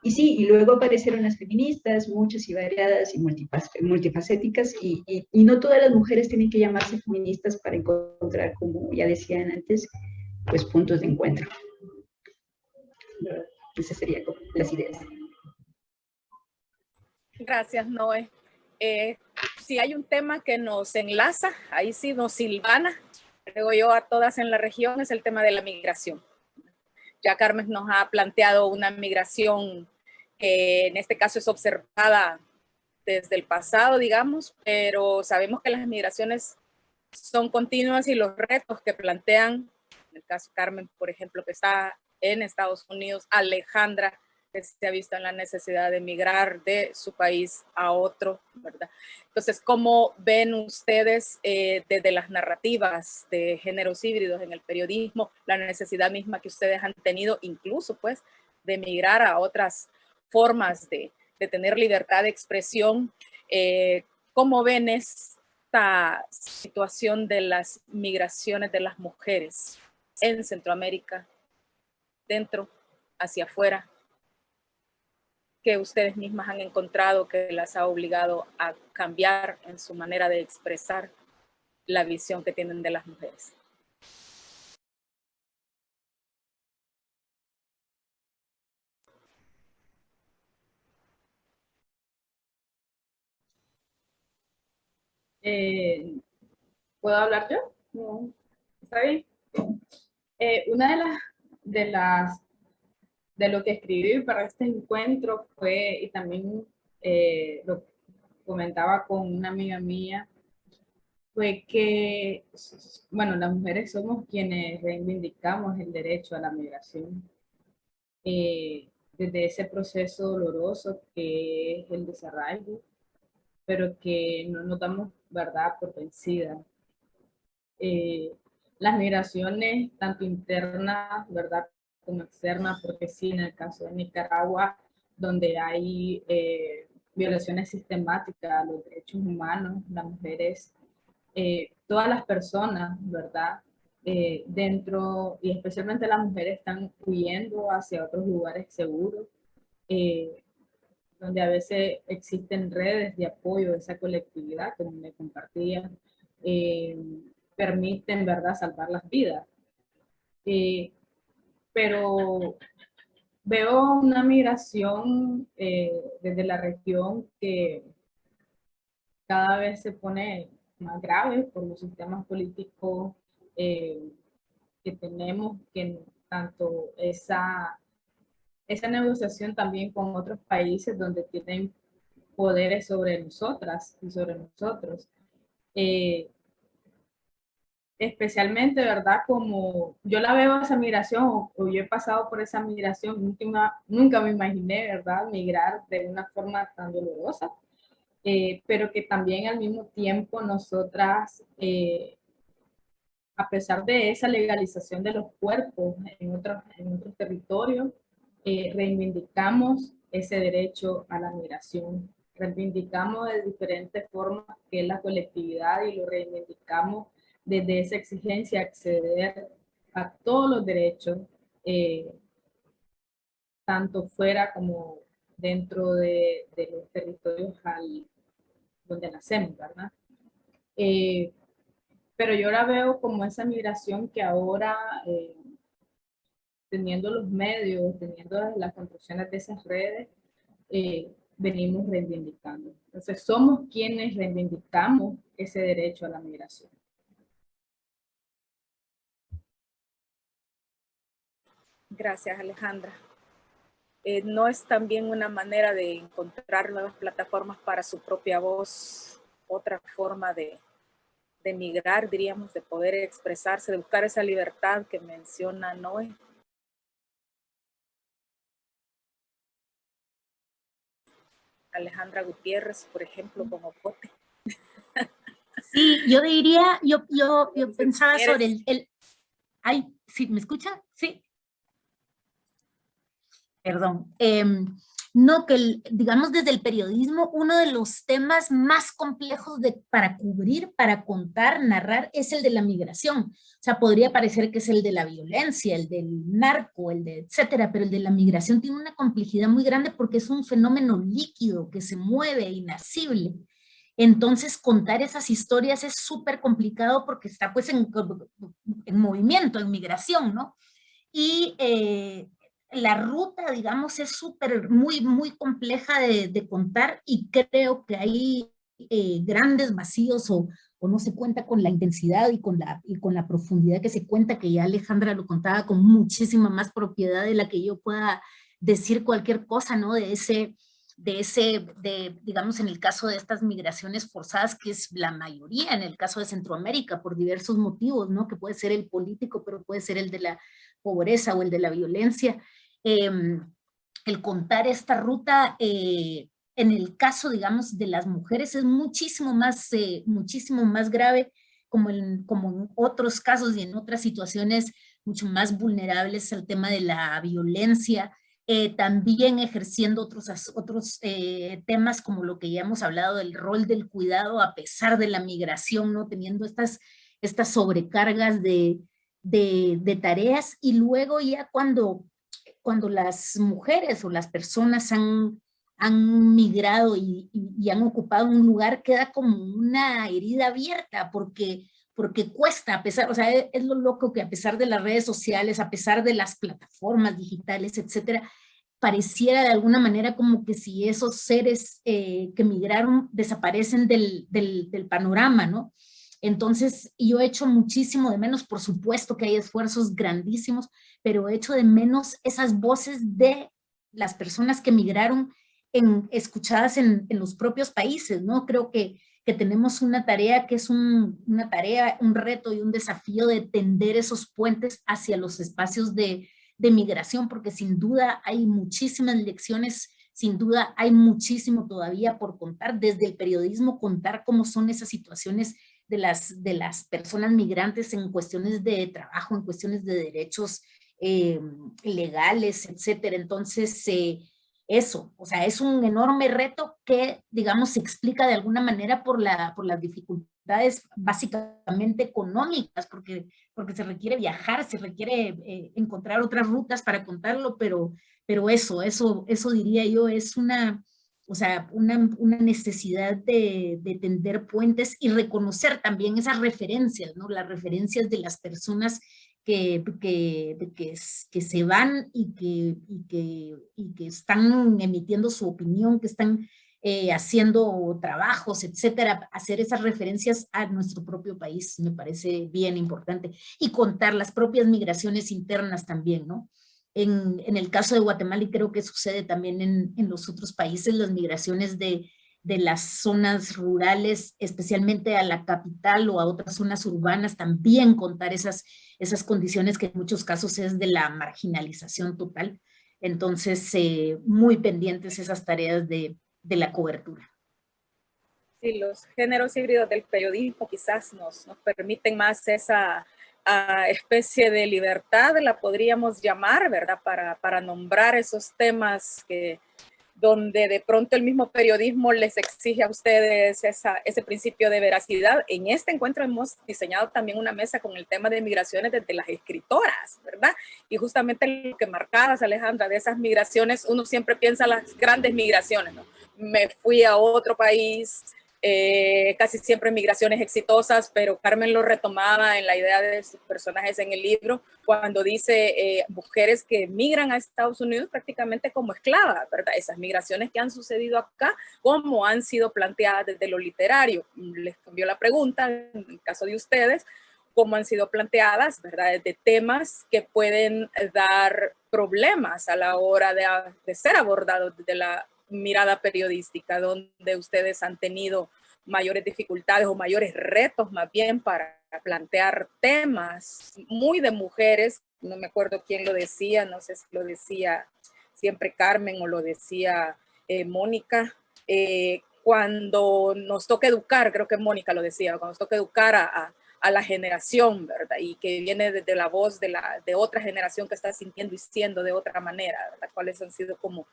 Y sí, y luego aparecieron las feministas, muchas y variadas y multifacéticas, y no todas las mujeres tienen que llamarse feministas para encontrar, como ya decían antes, pues puntos de encuentro. Esas serían como las ideas. Gracias, Noé. Si hay un tema que nos enlaza, ahí sí nos silvana, creo yo, a todas en la región, es el tema de la migración. Ya Carmen nos ha planteado una migración que en este caso es observada desde el pasado, digamos, pero sabemos que las migraciones son continuas y los retos que plantean, en el caso de Carmen, por ejemplo, que está en Estados Unidos, Alejandra, que se ha visto en la necesidad de migrar de su país a otro, ¿verdad? Entonces, ¿cómo ven ustedes desde las narrativas de géneros híbridos en el periodismo, la necesidad misma que ustedes han tenido, incluso pues, de migrar a otras formas de tener libertad de expresión? ¿Cómo ven esta situación de las migraciones de las mujeres en Centroamérica, dentro, hacia afuera, que ustedes mismas han encontrado que las ha obligado a cambiar en su manera de expresar la visión que tienen de las mujeres? ¿Puedo hablar yo? No. ¿Está bien? Una de lo que escribí para este encuentro fue, y también lo comentaba con una amiga mía, fue que, bueno, las mujeres somos quienes reivindicamos el derecho a la migración. Desde ese proceso doloroso que es el desarraigo, pero que no nos damos, ¿verdad?, por vencida. Las migraciones, tanto internas, ¿verdad?, como externas, porque sí, en el caso de Nicaragua, donde hay violaciones sistemáticas a los derechos humanos, las mujeres, todas las personas, ¿verdad?, dentro, y especialmente las mujeres, están huyendo hacia otros lugares seguros, donde a veces existen redes de apoyo de esa colectividad, como me compartía, permiten, ¿verdad?, salvar las vidas. Pero veo una migración desde la región que cada vez se pone más grave por los sistemas políticos que tenemos, que tanto esa negociación también con otros países donde tienen poderes sobre nosotras y sobre nosotros. Especialmente, ¿verdad? Como yo la veo esa migración, o yo he pasado por esa migración, nunca me imaginé, ¿verdad? Migrar de una forma tan dolorosa, pero que también al mismo tiempo nosotras, a pesar de esa legalización de los cuerpos en otros territorios, reivindicamos ese derecho a la migración, reivindicamos de diferentes formas que es la colectividad y lo reivindicamos desde esa exigencia de acceder a todos los derechos, tanto fuera como dentro de los territorios donde nacemos, ¿verdad? Pero yo la veo como esa migración que ahora, teniendo los medios, teniendo las construcciones de esas redes, venimos reivindicando. Entonces, somos quienes reivindicamos ese derecho a la migración. Gracias, Alejandra. ¿No es también una manera de encontrar nuevas plataformas para su propia voz, otra forma de migrar, diríamos, de poder expresarse, de buscar esa libertad que menciona Noé? Alejandra Gutiérrez, por ejemplo, como Pote. Sí, yo diría, yo pensaba sobre ay, ¿sí me escucha? Sí. Perdón. No, que digamos desde el periodismo, uno de los temas más complejos para cubrir, para contar, narrar, es el de la migración. O sea, podría parecer que es el de la violencia, el del narco, el de etcétera, pero el de la migración tiene una complejidad muy grande porque es un fenómeno líquido que se mueve, inacible. Entonces, contar esas historias es súper complicado porque está pues en movimiento, en migración, ¿no? Y la ruta, digamos, es muy compleja de contar y creo que hay grandes vacíos o no se cuenta con la intensidad y con la profundidad que se cuenta, que ya Alejandra lo contaba con muchísima más propiedad de la que yo pueda decir cualquier cosa, ¿no? Digamos, en el caso de estas migraciones forzadas, que es la mayoría en el caso de Centroamérica, por diversos motivos, ¿no? Que puede ser el político, pero puede ser el de la pobreza o el de la violencia. El contar esta ruta, en el caso, digamos, de las mujeres es muchísimo más grave, como en otros casos y en otras situaciones mucho más vulnerables al tema de la violencia, también ejerciendo otros temas como lo que ya hemos hablado del rol del cuidado a pesar de la migración, ¿no? Teniendo estas sobrecargas de tareas, y luego ya cuando las mujeres o las personas han migrado y han ocupado un lugar, queda como una herida abierta porque cuesta, a pesar, o sea, es lo loco que a pesar de las redes sociales, a pesar de las plataformas digitales, etcétera, pareciera de alguna manera como que si esos seres que migraron desaparecen del panorama, ¿no? Entonces, yo he hecho muchísimo de menos, por supuesto que hay esfuerzos grandísimos, pero he hecho de menos esas voces de las personas que migraron escuchadas en los propios países, ¿no? Creo que tenemos una tarea que es un reto y un desafío de tender esos puentes hacia los espacios de migración, porque sin duda hay muchísimas lecciones, sin duda hay muchísimo todavía por contar, desde el periodismo, contar cómo son esas situaciones de las personas migrantes en cuestiones de trabajo, en cuestiones de derechos legales, etcétera. Entonces, eso, o sea, es un enorme reto que, digamos, se explica de alguna manera por las dificultades básicamente económicas, porque se requiere viajar, se requiere encontrar otras rutas para contarlo, pero eso diría yo es una necesidad de tender puentes y reconocer también esas referencias, ¿no? Las referencias de las personas que se van y que están emitiendo su opinión, que están haciendo trabajos, etcétera, hacer esas referencias a nuestro propio país me parece bien importante, y contar las propias migraciones internas también, ¿no? En el caso de Guatemala, y creo que sucede también en los otros países, las migraciones de de las zonas rurales, especialmente a la capital o a otras zonas urbanas, también contar esas condiciones que en muchos casos es de la marginalización total. Entonces, muy pendientes esas tareas de la cobertura. Sí, los géneros híbridos del periodismo quizás nos permiten más esa especie de libertad, la podríamos llamar, ¿verdad? Para nombrar esos temas donde de pronto el mismo periodismo les exige a ustedes ese principio de veracidad. En este encuentro hemos diseñado también una mesa con el tema de migraciones desde las escritoras, ¿verdad? Y justamente lo que marcabas, Alejandra, de esas migraciones, uno siempre piensa en las grandes migraciones, ¿no? Me fui a otro país, casi siempre migraciones exitosas, pero Carmen lo retomaba en la idea de sus personajes en el libro, cuando dice mujeres que migran a Estados Unidos prácticamente como esclavas, ¿verdad? Esas migraciones que han sucedido acá, ¿cómo han sido planteadas desde lo literario? Les cambió la pregunta, en el caso de ustedes, ¿cómo han sido planteadas, ¿verdad? De temas que pueden dar problemas a la hora de ser abordados desde la mirada periodística, donde ustedes han tenido mayores dificultades o mayores retos más bien para plantear temas muy de mujeres. No me acuerdo quién lo decía, no sé si lo decía siempre Carmen o lo decía Mónica. Cuando nos toca educar, creo que Mónica lo decía, cuando nos toca educar a la generación, ¿verdad? Y que viene desde la voz de otra generación que está sintiendo y siendo de otra manera, ¿verdad? ¿Cuáles han sido como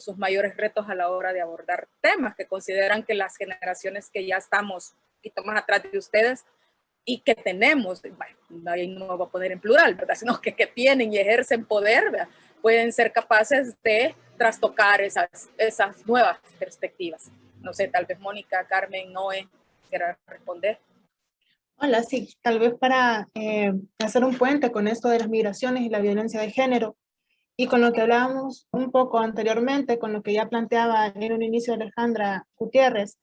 sus mayores retos a la hora de abordar temas que consideran que las generaciones que ya estamos un poquito más atrás de ustedes y que tenemos, bueno, ahí no voy a poner en plural, ¿verdad? Sino que tienen y ejercen poder, ¿verdad? Pueden ser capaces de trastocar esas nuevas perspectivas. No sé, tal vez Mónica, Carmen, Noé, quieran responder. Hola, sí, tal vez para hacer un puente con esto de las migraciones y la violencia de género, y con lo que hablábamos un poco anteriormente, con lo que ya planteaba en un inicio Alejandra Gutiérrez,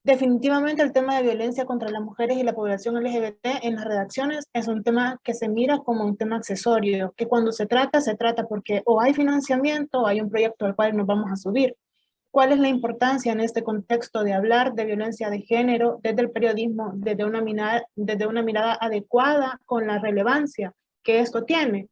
definitivamente el tema de violencia contra las mujeres y la población LGBT en las redacciones es un tema que se mira como un tema accesorio, que cuando se trata porque o hay financiamiento o hay un proyecto al cual nos vamos a subir. ¿Cuál es la importancia en este contexto de hablar de violencia de género desde el periodismo, desde una mirada adecuada con la relevancia que esto tiene?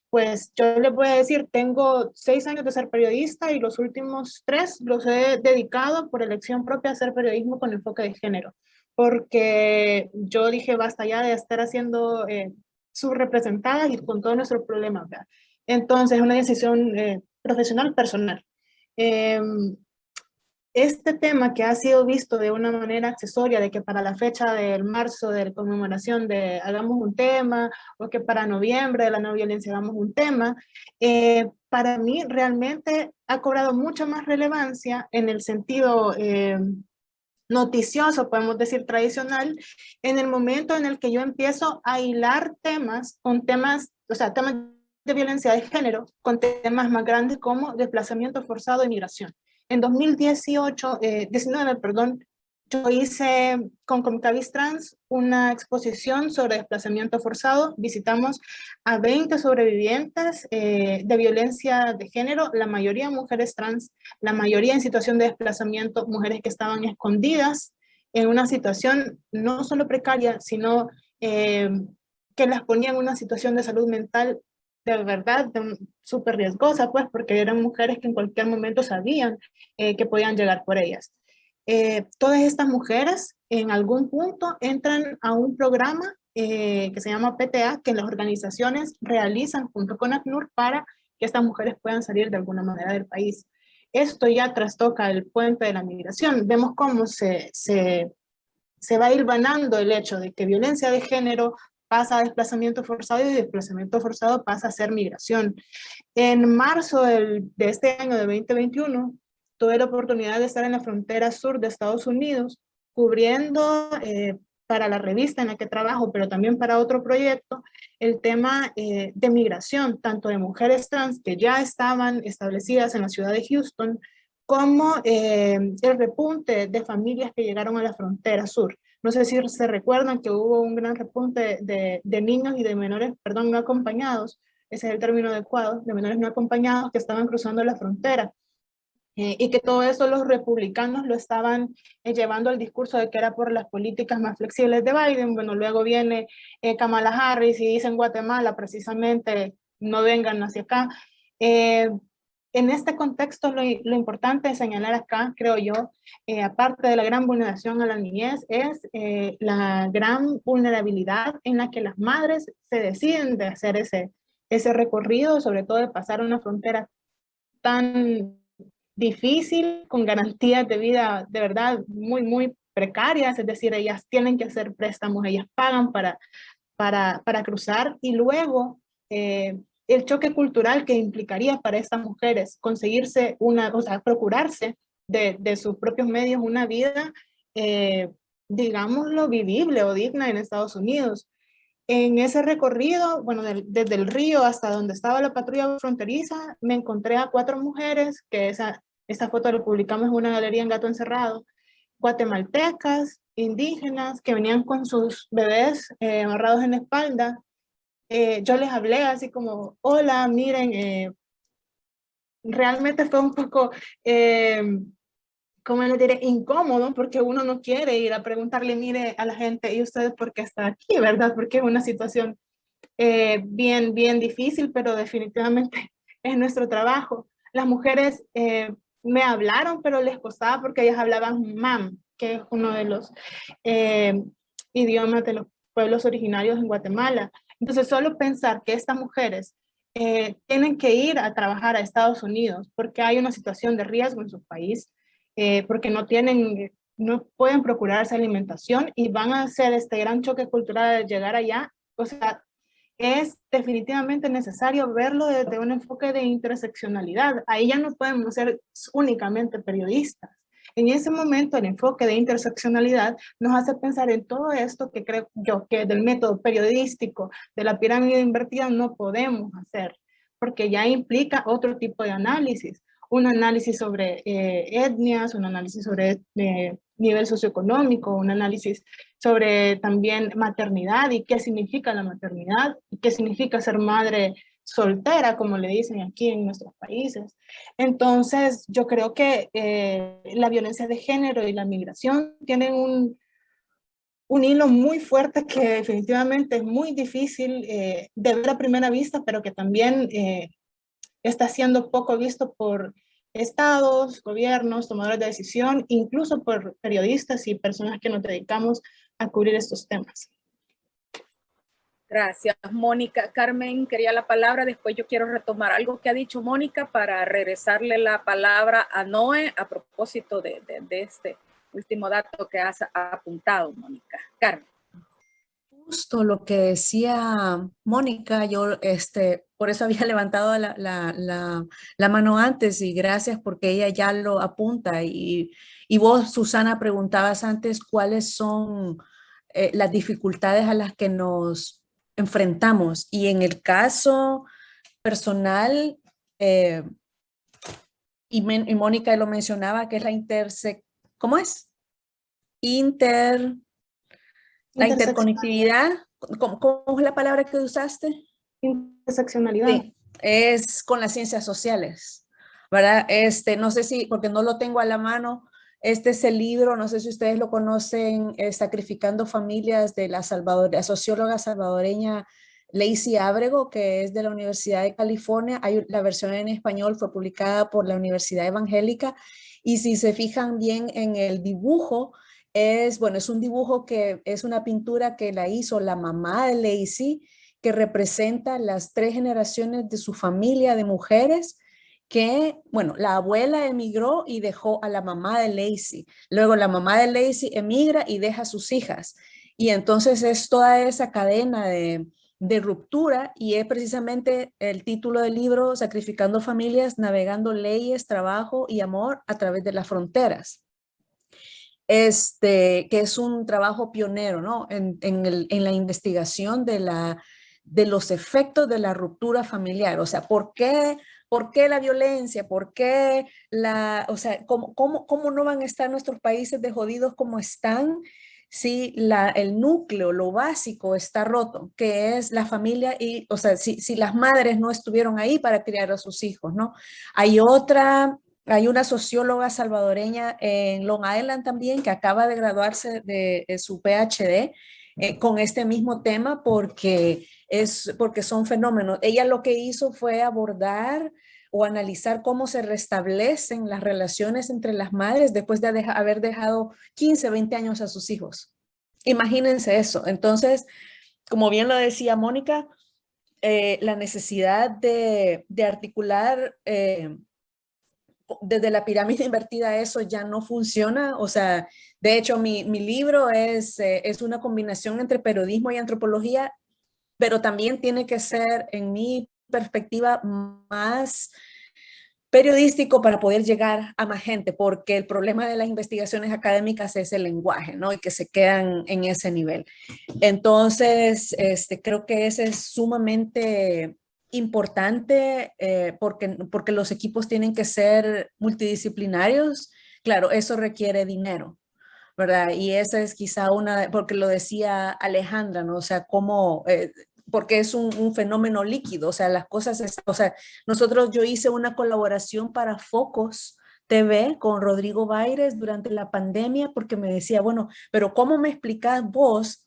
Pues yo les voy a decir, tengo 6 años de ser periodista y los últimos 3 los he dedicado por elección propia a hacer periodismo con enfoque de género, porque yo dije basta ya de estar haciendo subrepresentadas y con todos nuestros problemas, ¿verdad? Entonces, una decisión profesional, personal. Este tema que ha sido visto de una manera accesoria, de que para la fecha del marzo de la conmemoración de hagamos un tema, o que para noviembre de la no violencia hagamos un tema, para mí realmente ha cobrado mucha más relevancia en el sentido noticioso, podemos decir tradicional, en el momento en el que yo empiezo a hilar temas con temas, o sea, temas de violencia de género, con temas más grandes como desplazamiento forzado y migración. En 19, perdón, yo hice con Comcavis Trans una exposición sobre desplazamiento forzado. Visitamos a 20 sobrevivientes de violencia de género, la mayoría mujeres trans, la mayoría en situación de desplazamiento, mujeres que estaban escondidas en una situación no solo precaria, sino que las ponía en una situación de salud mental de verdad súper riesgosa, pues, porque eran mujeres que en cualquier momento sabían que podían llegar por ellas. Todas estas mujeres en algún punto entran a un programa que se llama PTA, que las organizaciones realizan junto con ACNUR para que estas mujeres puedan salir de alguna manera del país. Esto ya trastoca el puente de la migración. Vemos cómo se va hilvanando el hecho de que violencia de género pasa a desplazamiento forzado y desplazamiento forzado pasa a ser migración. En marzo de este año de 2021, tuve la oportunidad de estar en la frontera sur de Estados Unidos, cubriendo para la revista en la que trabajo, pero también para otro proyecto, el tema de migración, tanto de mujeres trans que ya estaban establecidas en la ciudad de Houston, como el repunte de familias que llegaron a la frontera sur. No sé si se recuerdan que hubo un gran repunte de niños y de menores, perdón, no acompañados, ese es el término adecuado, de menores no acompañados que estaban cruzando la frontera. y que todo eso los republicanos lo estaban llevando al discurso de que era por las políticas más flexibles de Biden. Bueno, luego viene Kamala Harris y dice en Guatemala precisamente no vengan hacia acá. En este contexto lo importante de señalar acá, creo yo, aparte de la gran vulneración a la niñez, es la gran vulnerabilidad en la que las madres se deciden de hacer ese recorrido, sobre todo de pasar una frontera tan difícil, con garantías de vida de verdad muy, muy precarias, es decir, ellas tienen que hacer préstamos, ellas pagan para cruzar, y luego el choque cultural que implicaría para estas mujeres conseguirse o sea, procurarse de sus propios medios una vida, digámoslo, vivible o digna en Estados Unidos. En ese recorrido, bueno, desde el río hasta donde estaba la patrulla fronteriza, me encontré a 4 mujeres, que esa foto la publicamos en una galería en Gato Encerrado, guatemaltecas, indígenas, que venían con sus bebés amarrados en la espalda. Yo les hablé así como, hola, miren, realmente fue un poco, ¿cómo les diré? Incómodo, porque uno no quiere ir a preguntarle, mire, a la gente, ¿y ustedes por qué están aquí, verdad? Porque es una situación bien, bien difícil, pero definitivamente es nuestro trabajo. Las mujeres me hablaron, pero les costaba porque ellas hablaban mam, que es uno de los idiomas de los pueblos originarios en Guatemala. Entonces, solo pensar que estas mujeres tienen que ir a trabajar a Estados Unidos porque hay una situación de riesgo en su país, porque no pueden procurarse alimentación y van a hacer este gran choque cultural de llegar allá. O sea, es definitivamente necesario verlo desde un enfoque de interseccionalidad. Ahí ya no podemos ser únicamente periodistas. En ese momento, el enfoque de interseccionalidad nos hace pensar en todo esto que creo yo que del método periodístico, de la pirámide invertida, no podemos hacer, porque ya implica otro tipo de análisis. Un análisis sobre etnias, un análisis sobre nivel socioeconómico, un análisis sobre también maternidad y qué significa la maternidad y qué significa ser madre soltera, como le dicen aquí en nuestros países. Entonces, yo creo que la violencia de género y la migración tienen un hilo muy fuerte que definitivamente es muy difícil de ver a primera vista, pero que también está siendo poco visto por estados, gobiernos, tomadores de decisión, incluso por periodistas y personas que nos dedicamos a cubrir estos temas. Gracias, Mónica. Carmen quería la palabra, después yo quiero retomar algo que ha dicho Mónica para regresarle la palabra a Noé a propósito de este último dato que has apuntado, Mónica. Carmen. Justo lo que decía Mónica, yo por eso había levantado la mano antes, y gracias porque ella ya lo apunta. Y vos, Susana, preguntabas antes cuáles son las dificultades a las que nos enfrentamos. Y en el caso personal, y Mónica lo mencionaba, que es ¿cómo es? La interconectividad, ¿cómo es la palabra que usaste? Interseccionalidad. Sí, es con las ciencias sociales, ¿verdad? No sé si, porque no lo tengo a la mano, este es el libro, no sé si ustedes lo conocen, Sacrificando Familias, de la socióloga salvadoreña Lacey Ábrego, que es de la Universidad de California. La versión en español fue publicada por la Universidad Evangélica, y si se fijan bien en el dibujo, es un dibujo que es una pintura que la hizo la mamá de Lacey, que representa las 3 generaciones de su familia de mujeres que, la abuela emigró y dejó a la mamá de Lacey. Luego la mamá de Lacey emigra y deja a sus hijas. Y entonces es toda esa cadena de ruptura, y es precisamente el título del libro, Sacrificando Familias, navegando leyes, trabajo y amor a través de las fronteras. Que es un trabajo pionero, ¿no? en la investigación de los efectos de la ruptura familiar. O sea, ¿por qué la violencia? ¿Por qué cómo no van a estar nuestros países de jodidos como están si el núcleo, lo básico está roto, que es la familia? Y, o sea, si las madres no estuvieron ahí para criar a sus hijos, ¿no? Hay otra hay una socióloga salvadoreña en Long Island también que acaba de graduarse de su PhD con este mismo tema porque son fenómenos. Ella lo que hizo fue abordar o analizar cómo se restablecen las relaciones entre las madres después de haber dejado 15, 20 años a sus hijos. Imagínense eso. Entonces, como bien lo decía Mónica, la necesidad de articular desde la pirámide invertida, eso ya no funciona. O sea, de hecho, mi libro es una combinación entre periodismo y antropología, pero también tiene que ser, en mi perspectiva, más periodístico para poder llegar a más gente, porque el problema de las investigaciones académicas es el lenguaje, ¿no? Y que se quedan en ese nivel. Entonces, creo que ese es sumamente importante porque los equipos tienen que ser multidisciplinarios. Claro, eso requiere dinero, ¿verdad? Y esa es quizá porque lo decía Alejandra, ¿no? O sea, cómo, porque es un fenómeno líquido, o sea, las cosas, o sea, yo hice una colaboración para Focus TV con Rodrigo Baires durante la pandemia porque me decía, bueno, pero ¿cómo me explicás vos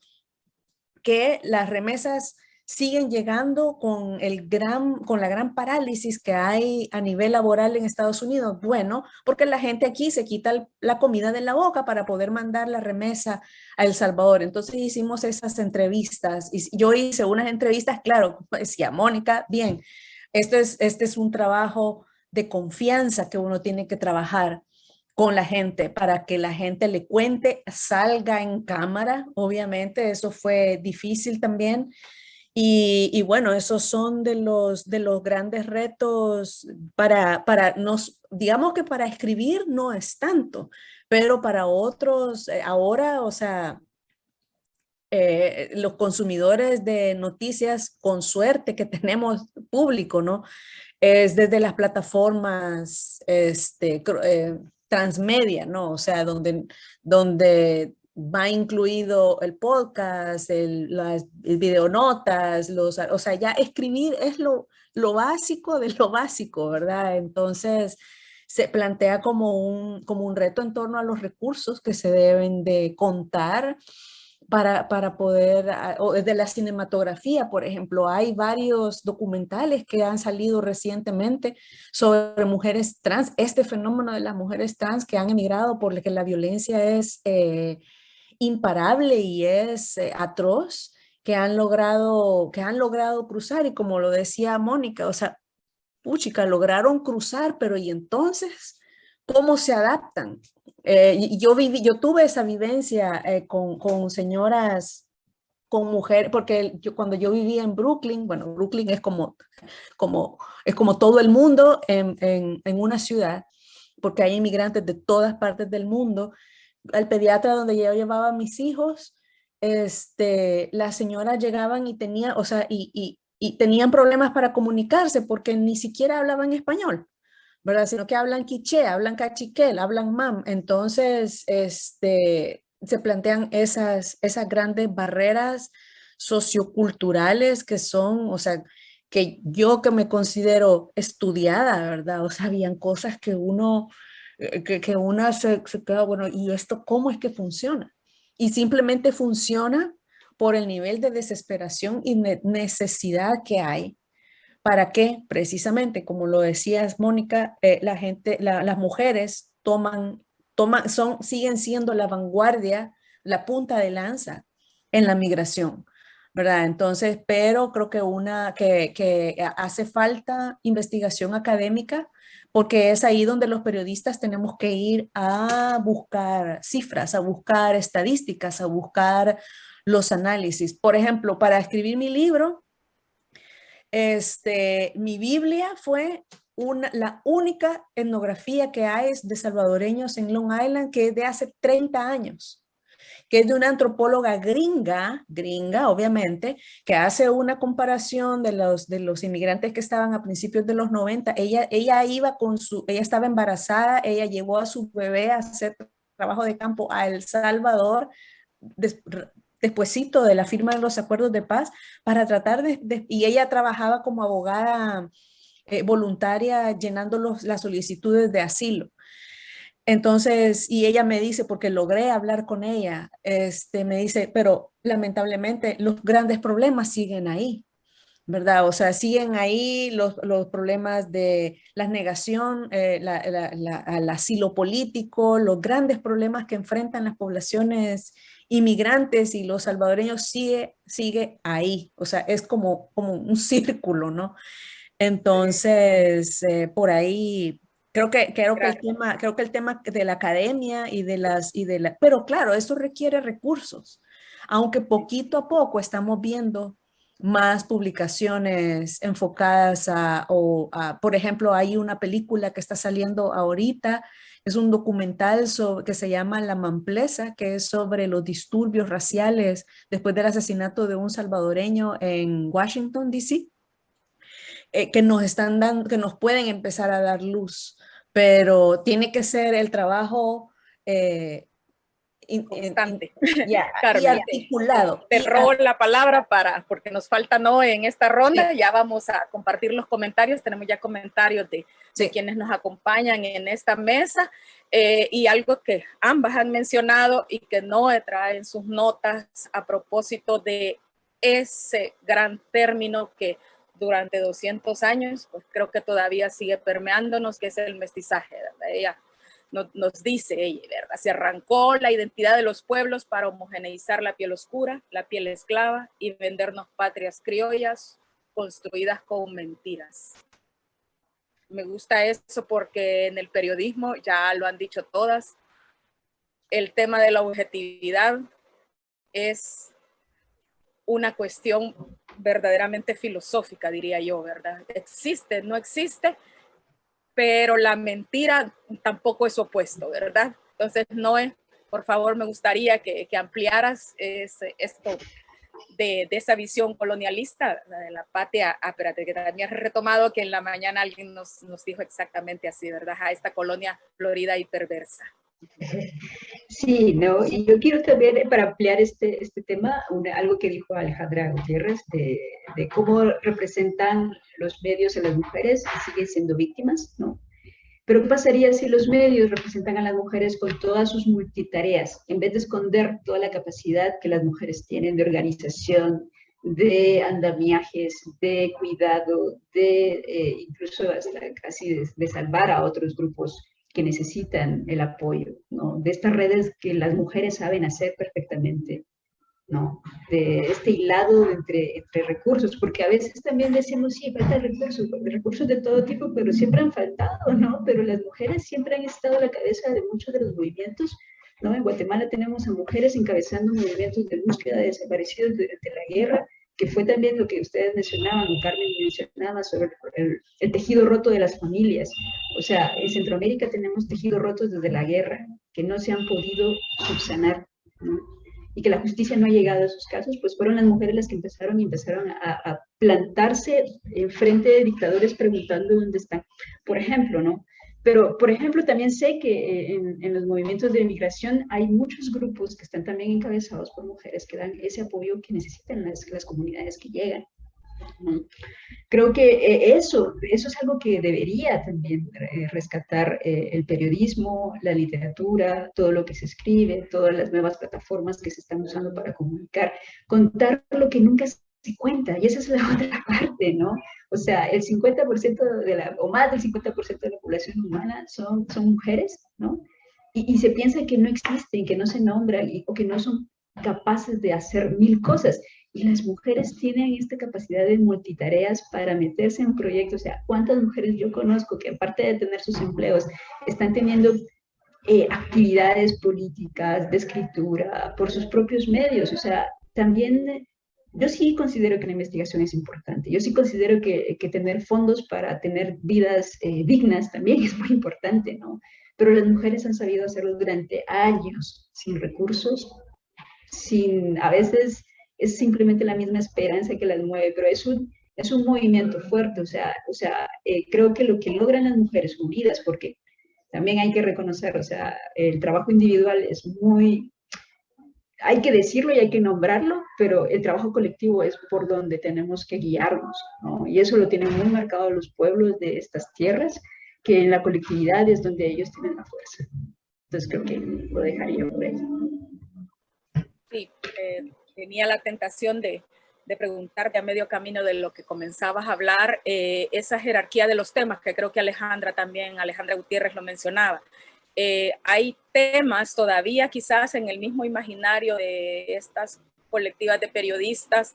que las remesas siguen llegando con la gran parálisis que hay a nivel laboral en Estados Unidos? Bueno, porque la gente aquí se quita la comida de la boca para poder mandar la remesa a El Salvador. Entonces hicimos esas entrevistas y yo hice unas entrevistas, claro, decía Mónica, bien, este es un trabajo de confianza que uno tiene que trabajar con la gente para que la gente le cuente, salga en cámara, obviamente, eso fue difícil también. Y bueno, esos son de los grandes retos para nos, digamos que para escribir no es tanto, pero para otros ahora, o sea, los consumidores de noticias, con suerte que tenemos público, ¿no? Es desde las plataformas transmedia, ¿no? O sea, donde va incluido el podcast, las videonotas, o sea, ya escribir es lo básico de lo básico, ¿verdad? Entonces, se plantea como un reto en torno a los recursos que se deben de contar para poder, o de la cinematografía, por ejemplo, hay varios documentales que han salido recientemente sobre mujeres trans, este fenómeno de las mujeres trans que han emigrado porque la violencia es imparable y es atroz, que han logrado cruzar y como lo decía Mónica, o sea, puchica, lograron cruzar, pero ¿y entonces cómo se adaptan? Yo tuve esa vivencia con señoras, con mujeres, porque cuando yo vivía en Brooklyn, bueno, Brooklyn es como todo el mundo en una ciudad, porque hay inmigrantes de todas partes del mundo. Al pediatra donde yo llevaba a mis hijos, las señoras llegaban y tenían, o sea, y tenían problemas para comunicarse porque ni siquiera hablaban español, ¿verdad? Sino que hablan quiché, hablan cachiquel, hablan mam. Entonces, se plantean esas grandes barreras socioculturales que son, o sea, que me considero estudiada, ¿verdad? O sea, habían cosas que que una se queda, bueno, ¿y esto cómo es que funciona? Y simplemente funciona por el nivel de desesperación y necesidad que hay. ¿Para qué? Precisamente, como lo decías, Mónica, las mujeres siguen siendo la vanguardia, la punta de lanza en la migración, ¿verdad? Entonces, pero creo que hace falta investigación académica porque es ahí donde los periodistas tenemos que ir a buscar cifras, a buscar estadísticas, a buscar los análisis. Por ejemplo, para escribir mi libro, mi Biblia fue la única etnografía que hay de salvadoreños en Long Island, que es de hace 30 años, que es de una antropóloga gringa, obviamente, que hace una comparación de los inmigrantes que estaban a principios de los 90. Ella estaba embarazada, ella llevó a su bebé a hacer trabajo de campo a El Salvador, despuesito de la firma de los acuerdos de paz, para tratar y ella trabajaba como abogada voluntaria llenando las solicitudes de asilo. Entonces, y ella me dice, porque logré hablar con ella, me dice, pero lamentablemente los grandes problemas siguen ahí, ¿verdad? O sea, siguen ahí los problemas de la negación, al asilo político, los grandes problemas que enfrentan las poblaciones inmigrantes y los salvadoreños sigue ahí. O sea, es como un círculo, ¿no? Entonces, por ahí creo que el tema de la academia pero claro, eso requiere recursos, aunque poquito a poco estamos viendo más publicaciones enfocadas por ejemplo, hay una película que está saliendo ahorita, es un documental que se llama La Mamplesa, que es sobre los disturbios raciales después del asesinato de un salvadoreño en Washington, D.C., que nos están dando, que nos pueden empezar a dar luz, pero tiene que ser el trabajo constante. Y articulado. Te robo la palabra porque nos falta en esta ronda, ya vamos a compartir los comentarios, tenemos ya comentarios de quienes nos acompañan en esta mesa, y algo que ambas han mencionado y que Noé trae en sus notas a propósito de ese gran término que durante 200 años, pues creo que todavía sigue permeándonos, que es el mestizaje, ¿verdad? Ella nos dice, ¿verdad? Se arrancó la identidad de los pueblos para homogeneizar la piel oscura, la piel esclava y vendernos patrias criollas construidas con mentiras. Me gusta eso porque en el periodismo, ya lo han dicho todas, el tema de la objetividad es una cuestión verdaderamente filosófica, diría yo, ¿verdad? Existe, no existe, pero la mentira tampoco es opuesto, ¿verdad? Entonces, Noé, por favor, me gustaría que ampliaras esto de esa visión colonialista de la patria. Espérate, que también has retomado que en la mañana alguien nos dijo exactamente así, ¿verdad? A esta colonia florida y perversa. Sí, no, y yo quiero también, para ampliar este tema, algo que dijo Alejandra Gutiérrez de cómo representan los medios a las mujeres y siguen siendo víctimas, ¿no? Pero ¿qué pasaría si los medios representan a las mujeres con todas sus multitareas, en vez de esconder toda la capacidad que las mujeres tienen de organización, de andamiajes, de cuidado, incluso hasta casi de salvar a otros grupos que necesitan el apoyo, ¿no? De estas redes que las mujeres saben hacer perfectamente, ¿no? De este hilado entre recursos, porque a veces también decimos, sí, falta recursos de todo tipo, pero siempre han faltado, ¿no? Pero las mujeres siempre han estado a la cabeza de muchos de los movimientos, ¿no? En Guatemala tenemos a mujeres encabezando movimientos de búsqueda de desaparecidos durante la guerra, que fue también lo que ustedes mencionaban, Carmen mencionaba sobre el tejido roto de las familias. O sea, en Centroamérica tenemos tejidos rotos desde la guerra, que no se han podido subsanar, ¿no? Y que la justicia no ha llegado a esos casos, pues fueron las mujeres las que empezaron a plantarse en frente de dictadores preguntando dónde están, por ejemplo, ¿no? Pero, por ejemplo, también sé que en los movimientos de inmigración hay muchos grupos que están también encabezados por mujeres que dan ese apoyo que necesitan las comunidades que llegan, ¿no? Creo que eso es algo que debería también rescatar el periodismo, la literatura, todo lo que se escribe, todas las nuevas plataformas que se están usando para comunicar, contar lo que nunca se cuenta, y esa es la otra parte, ¿no? O sea, el 50% o más del 50% de la población humana son mujeres, ¿no? Y se piensa que no existen, que no se nombran o que no son capaces de hacer mil cosas. Y las mujeres tienen esta capacidad de multitareas para meterse en proyectos. O sea, ¿cuántas mujeres yo conozco que aparte de tener sus empleos, están teniendo actividades políticas, de escritura, por sus propios medios? O sea, también yo sí considero que la investigación es importante. Yo sí considero que tener fondos para tener vidas dignas también es muy importante, ¿no? Pero las mujeres han sabido hacerlo durante años, sin recursos, a veces es simplemente la misma esperanza que las mueve, pero es un movimiento fuerte, o sea, creo que lo que logran las mujeres unidas, porque también hay que reconocer, o sea, el trabajo individual es muy, hay que decirlo y hay que nombrarlo, pero el trabajo colectivo es por donde tenemos que guiarnos, ¿no? Y eso lo tienen muy marcado los pueblos de estas tierras, que en la colectividad es donde ellos tienen la fuerza. Entonces creo que lo dejaría por ahí. Sí, tenía la tentación de preguntarte a medio camino de lo que comenzabas a hablar, esa jerarquía de los temas, que creo que Alejandra Gutiérrez lo mencionaba. Hay temas todavía quizás en el mismo imaginario de estas colectivas de periodistas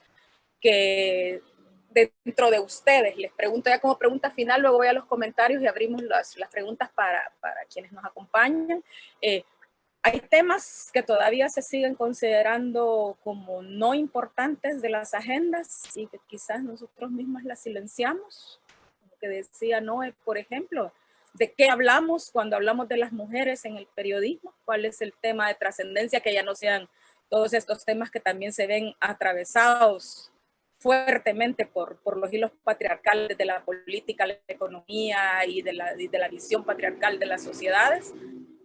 que dentro de ustedes, les pregunto ya como pregunta final, luego voy a los comentarios y abrimos las preguntas para quienes nos acompañan. Hay temas que todavía se siguen considerando como no importantes de las agendas y que quizás nosotros mismos las silenciamos, como que decía Noé, por ejemplo, ¿de qué hablamos cuando hablamos de las mujeres en el periodismo? ¿Cuál es el tema de trascendencia? Que ya no sean todos estos temas que también se ven atravesados fuertemente por los hilos patriarcales de la política, la economía y de la visión patriarcal de las sociedades.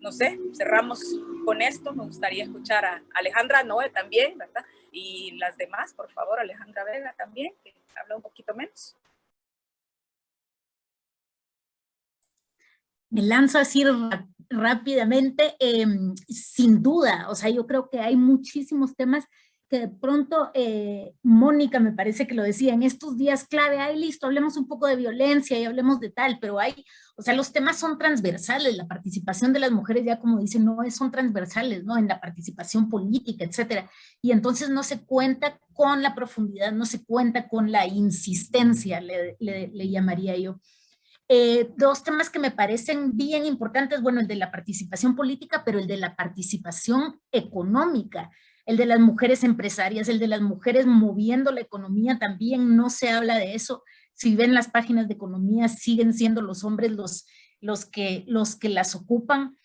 No sé, cerramos con esto. Me gustaría escuchar a Alejandra, Noé también, ¿verdad? Y las demás, por favor, Alejandra Vega también, que habla un poquito menos. Me lanzo así rápidamente, sin duda, o sea, yo creo que hay muchísimos temas que de pronto, Mónica me parece que lo decía, en estos días clave, ay listo, hablemos un poco de violencia y hablemos de tal, pero hay, o sea, los temas son transversales, la participación de las mujeres ya como dicen, no son transversales, ¿no? En la participación política, etcétera, y entonces no se cuenta con la profundidad, no se cuenta con la insistencia, le llamaría yo. Dos temas que me parecen bien importantes, bueno, el de la participación política, pero el de la participación económica, el de las mujeres empresarias, el de las mujeres moviendo la economía, también no se habla de eso. Si ven las páginas de economía, siguen siendo los hombres los que las ocupan.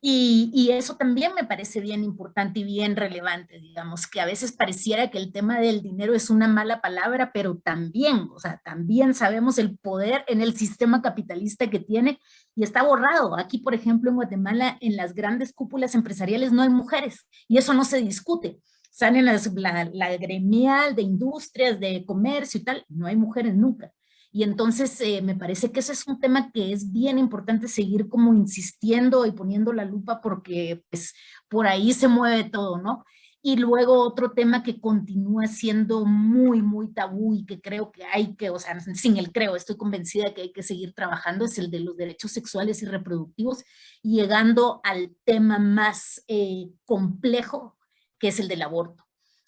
Y eso también me parece bien importante y bien relevante, digamos, que a veces pareciera que el tema del dinero es una mala palabra, pero también, o sea, también sabemos el poder en el sistema capitalista que tiene y está borrado. Aquí, por ejemplo, en Guatemala, en las grandes cúpulas empresariales no hay mujeres y eso no se discute. Salen la gremial de industrias, de comercio y tal, no hay mujeres nunca. Y entonces me parece que ese es un tema que es bien importante seguir como insistiendo y poniendo la lupa porque pues por ahí se mueve todo, ¿no? Y luego otro tema que continúa siendo muy, muy tabú y que creo que hay que, o sea, sin el creo, estoy convencida que hay que seguir trabajando, es el de los derechos sexuales y reproductivos, llegando al tema más complejo, que es el del aborto.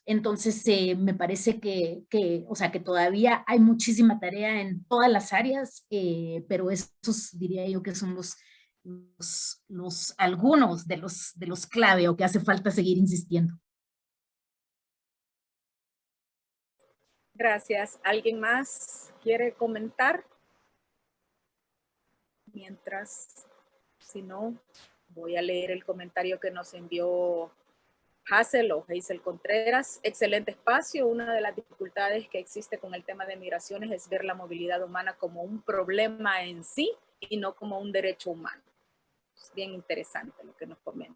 Entonces, me parece o sea, que todavía hay muchísima tarea en todas las áreas, pero estos diría yo que son algunos de los clave o que hace falta seguir insistiendo. Gracias. ¿Alguien más quiere comentar? Mientras, si no, voy a leer el comentario que nos envió Hazel Contreras. Excelente espacio. Una de las dificultades que existe con el tema de migraciones es ver la movilidad humana como un problema en sí y no como un derecho humano. Es bien interesante lo que nos comenta.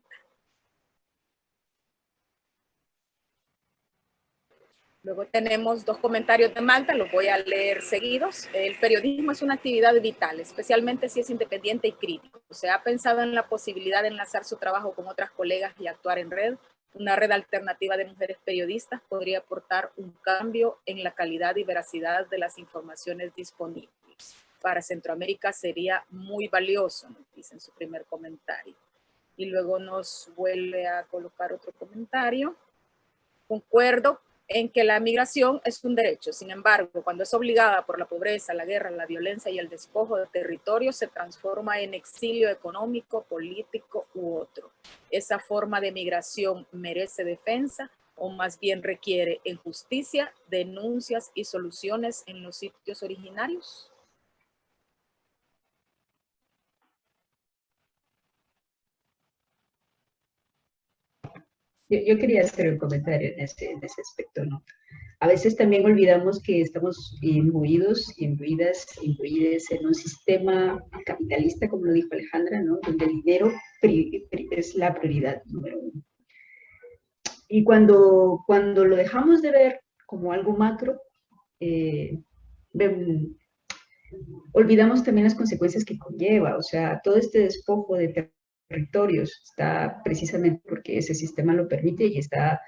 Luego tenemos dos comentarios de Magda, los voy a leer seguidos. El periodismo es una actividad vital, especialmente si es independiente y crítico. ¿Se ha pensado en la posibilidad de enlazar su trabajo con otras colegas y actuar en red? Una red alternativa de mujeres periodistas podría aportar un cambio en la calidad y veracidad de las informaciones disponibles. Para Centroamérica sería muy valioso, nos dice en su primer comentario. Y luego nos vuelve a colocar otro comentario. Concuerdo en que la migración es un derecho. Sin embargo, cuando es obligada por la pobreza, la guerra, la violencia y el despojo de territorio, se transforma en exilio económico, político u otro. ¿Esa forma de migración merece defensa o más bien requiere en justicia, denuncias y soluciones en los sitios originarios? Yo quería hacer un comentario en ese aspecto, ¿no? A veces también olvidamos que estamos imbuidos y imbuidas en un sistema capitalista, como lo dijo Alejandra, ¿no? Donde el dinero es la prioridad número uno. Y cuando lo dejamos de ver como algo macro, olvidamos también las consecuencias que conlleva. O sea, todo este despojo de territorios está precisamente porque ese sistema lo permite y está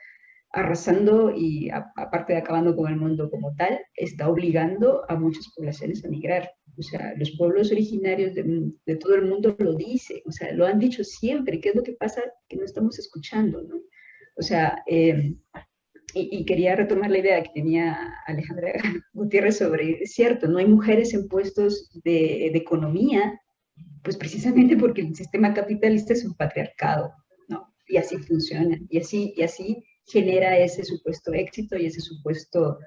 arrasando y aparte de acabando con el mundo como tal, está obligando a muchas poblaciones a migrar. O sea, los pueblos originarios de todo el mundo lo dicen, o sea, lo han dicho siempre. ¿Qué es lo que pasa? Que no estamos escuchando, ¿no? O sea, y quería retomar la idea que tenía Alejandra Gutiérrez sobre, es cierto, no hay mujeres en puestos de economía, pues precisamente porque el sistema capitalista es un patriarcado, ¿no? Y así funciona, y así genera ese supuesto éxito y ese supuesto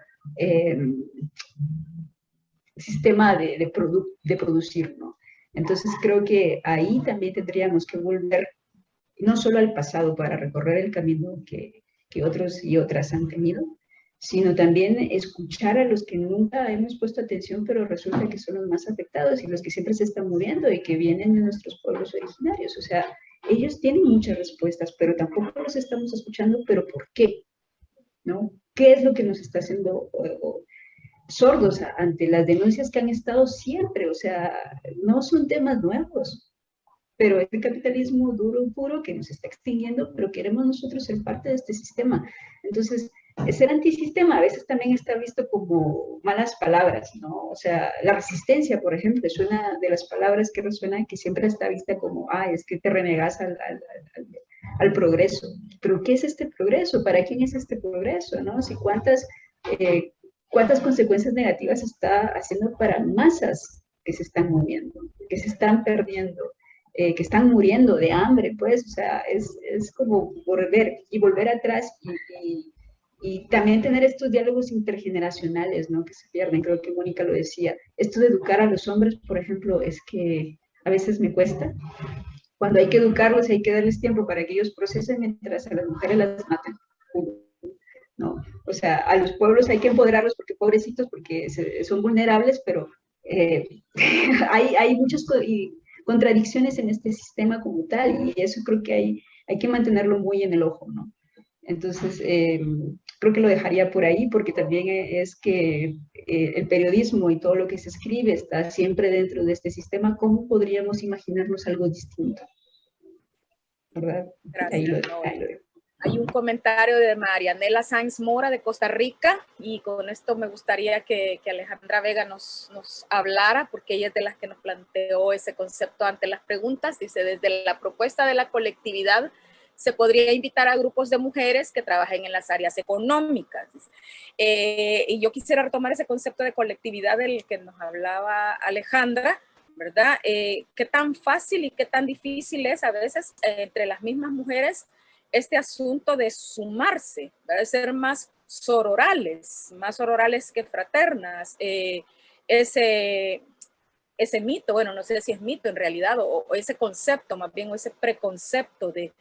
sistema de producir, ¿no? Entonces creo que ahí también tendríamos que volver no solo al pasado para recorrer el camino que otros y otras han tenido, sino también escuchar a los que nunca hemos puesto atención, pero resulta que son los más afectados y los que siempre se están moviendo y que vienen de nuestros pueblos originarios. O sea, ellos tienen muchas respuestas, pero tampoco los estamos escuchando, pero ¿por qué? ¿No? ¿Qué es lo que nos está haciendo sordos ante las denuncias que han estado siempre? O sea, no son temas nuevos, pero es el capitalismo duro y puro que nos está extinguiendo, pero queremos nosotros ser parte de este sistema. Entonces, ser antisistema a veces también está visto como malas palabras, ¿no? O sea, la resistencia, por ejemplo, es una de las palabras que resuena que siempre está vista como, es que te renegas al progreso. Pero ¿qué es este progreso? ¿Para quién es este progreso? ¿No? Si cuántas consecuencias negativas está haciendo para masas que se están moviendo, que se están perdiendo, que están muriendo de hambre, pues, o sea, es como volver atrás y también tener estos diálogos intergeneracionales, ¿no? Que se pierden, creo que Mónica lo decía. Esto de educar a los hombres, por ejemplo, es que a veces me cuesta. Cuando hay que educarlos, hay que darles tiempo para que ellos procesen mientras a las mujeres las matan, ¿no? O sea, a los pueblos hay que empoderarlos porque pobrecitos, porque son vulnerables, pero hay muchas contradicciones en este sistema como tal, y eso creo que hay que mantenerlo muy en el ojo, ¿no? Entonces, creo que lo dejaría por ahí, porque también es que el periodismo y todo lo que se escribe está siempre dentro de este sistema. ¿Cómo podríamos imaginarnos algo distinto? ¿Verdad? Gracias, ahí lo no. dejo. Hay un comentario de Marianela Sáenz Mora de Costa Rica, y con esto me gustaría que Alejandra Vega nos hablara, porque ella es de las que nos planteó ese concepto ante las preguntas. Dice, desde la propuesta de la colectividad se podría invitar a grupos de mujeres que trabajen en las áreas económicas. Y yo quisiera retomar ese concepto de colectividad del que nos hablaba Alejandra, ¿verdad? ¿Qué tan fácil y qué tan difícil es a veces entre las mismas mujeres este asunto de sumarse, de ser más sororales que fraternas? Ese mito, bueno, no sé si es mito en realidad, o ese concepto más bien, o ese preconcepto de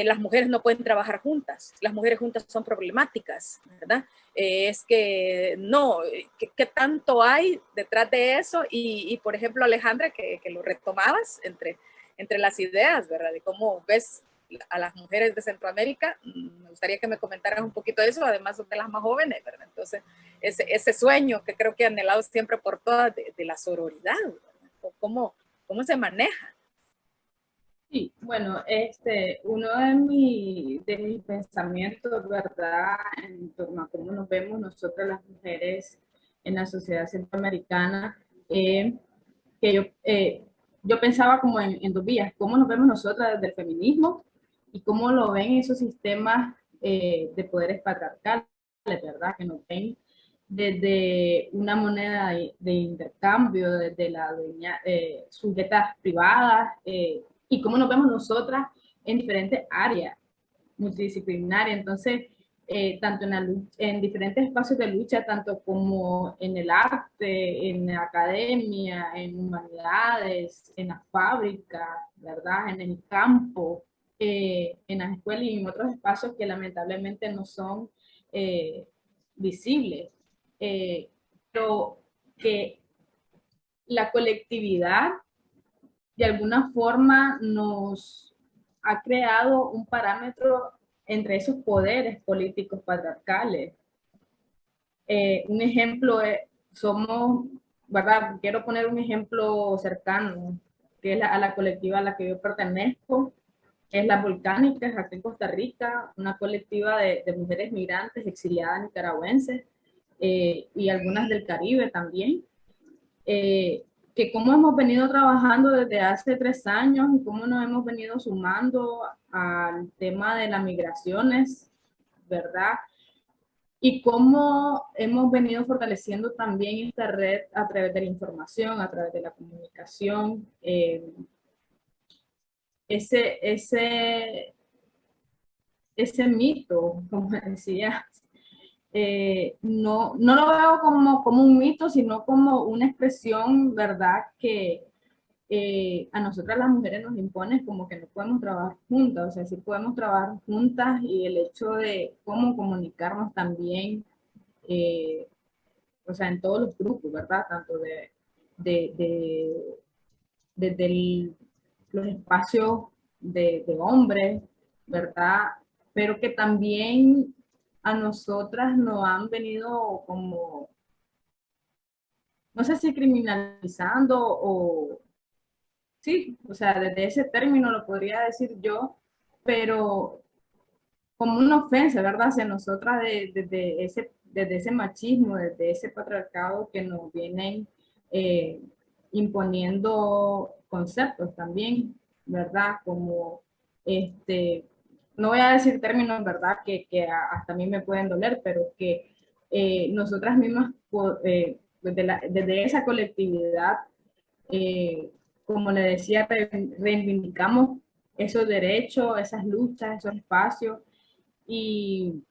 las mujeres no pueden trabajar juntas, las mujeres juntas son problemáticas, ¿verdad? Es que no, ¿qué tanto hay detrás de eso? Y por ejemplo, Alejandra, que lo retomabas entre las ideas, ¿verdad? De cómo ves a las mujeres de Centroamérica, me gustaría que me comentaras un poquito de eso, además son de las más jóvenes, ¿verdad? Entonces, ese sueño que creo que han anhelado siempre por todas de la sororidad, ¿verdad? ¿Cómo se maneja? Sí, bueno, uno de mis pensamientos, ¿verdad?, en torno a cómo nos vemos nosotras las mujeres en la sociedad centroamericana, que yo pensaba como en dos vías: cómo nos vemos nosotras desde el feminismo y cómo lo ven esos sistemas de poderes patriarcales, ¿verdad?, que nos ven desde una moneda de intercambio, desde la sujetas privadas, y cómo nos vemos nosotras en diferentes áreas multidisciplinarias. Entonces, tanto en diferentes espacios de lucha, tanto como en el arte, en la academia, en humanidades, en las fábricas, ¿verdad?, en el campo, en las escuelas y en otros espacios que lamentablemente no son visibles. Pero que la colectividad de alguna forma nos ha creado un parámetro entre esos poderes políticos patriarcales. Un ejemplo es, somos, ¿verdad? Quiero poner un ejemplo cercano, que es a la colectiva a la que yo pertenezco, es Las Volcánicas, aquí en Costa Rica, una colectiva de mujeres migrantes exiliadas nicaragüenses y algunas del Caribe también, que cómo hemos venido trabajando desde hace 3 años y cómo nos hemos venido sumando al tema de las migraciones, ¿verdad? Y cómo hemos venido fortaleciendo también esta red a través de la información, a través de la comunicación. Ese mito, como decía, no lo veo como un mito, sino como una expresión, ¿verdad? Que a nosotras las mujeres nos impone como que no podemos trabajar juntas, o sea, sí podemos trabajar juntas y el hecho de cómo comunicarnos también, o sea, en todos los grupos, ¿verdad? Tanto desde los espacios de hombres, ¿verdad? Pero que también a nosotras nos han venido como, no sé si criminalizando o, sí, o sea, desde ese término lo podría decir yo, pero como una ofensa, ¿verdad? Hacia nosotras desde ese machismo, desde ese patriarcado que nos vienen imponiendo conceptos también, ¿verdad? Como, no voy a decir términos, ¿verdad? Que hasta a mí me pueden doler, pero que nosotras mismas, desde esa colectividad, como le decía, reivindicamos esos derechos, esas luchas, esos espacios, y,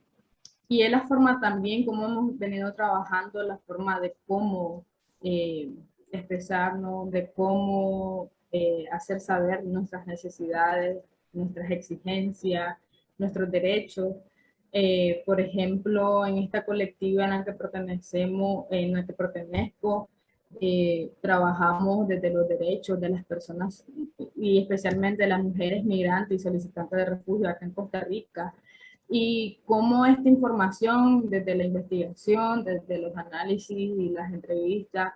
y es la forma también como hemos venido trabajando, la forma de cómo expresarnos, de cómo hacer saber nuestras necesidades, nuestras exigencias, nuestros derechos. Por ejemplo, en esta colectiva en la que pertenecemos, en la que pertenezco, trabajamos desde los derechos de las personas y especialmente de las mujeres migrantes y solicitantes de refugio acá en Costa Rica, y cómo esta información desde la investigación, desde los análisis y las entrevistas,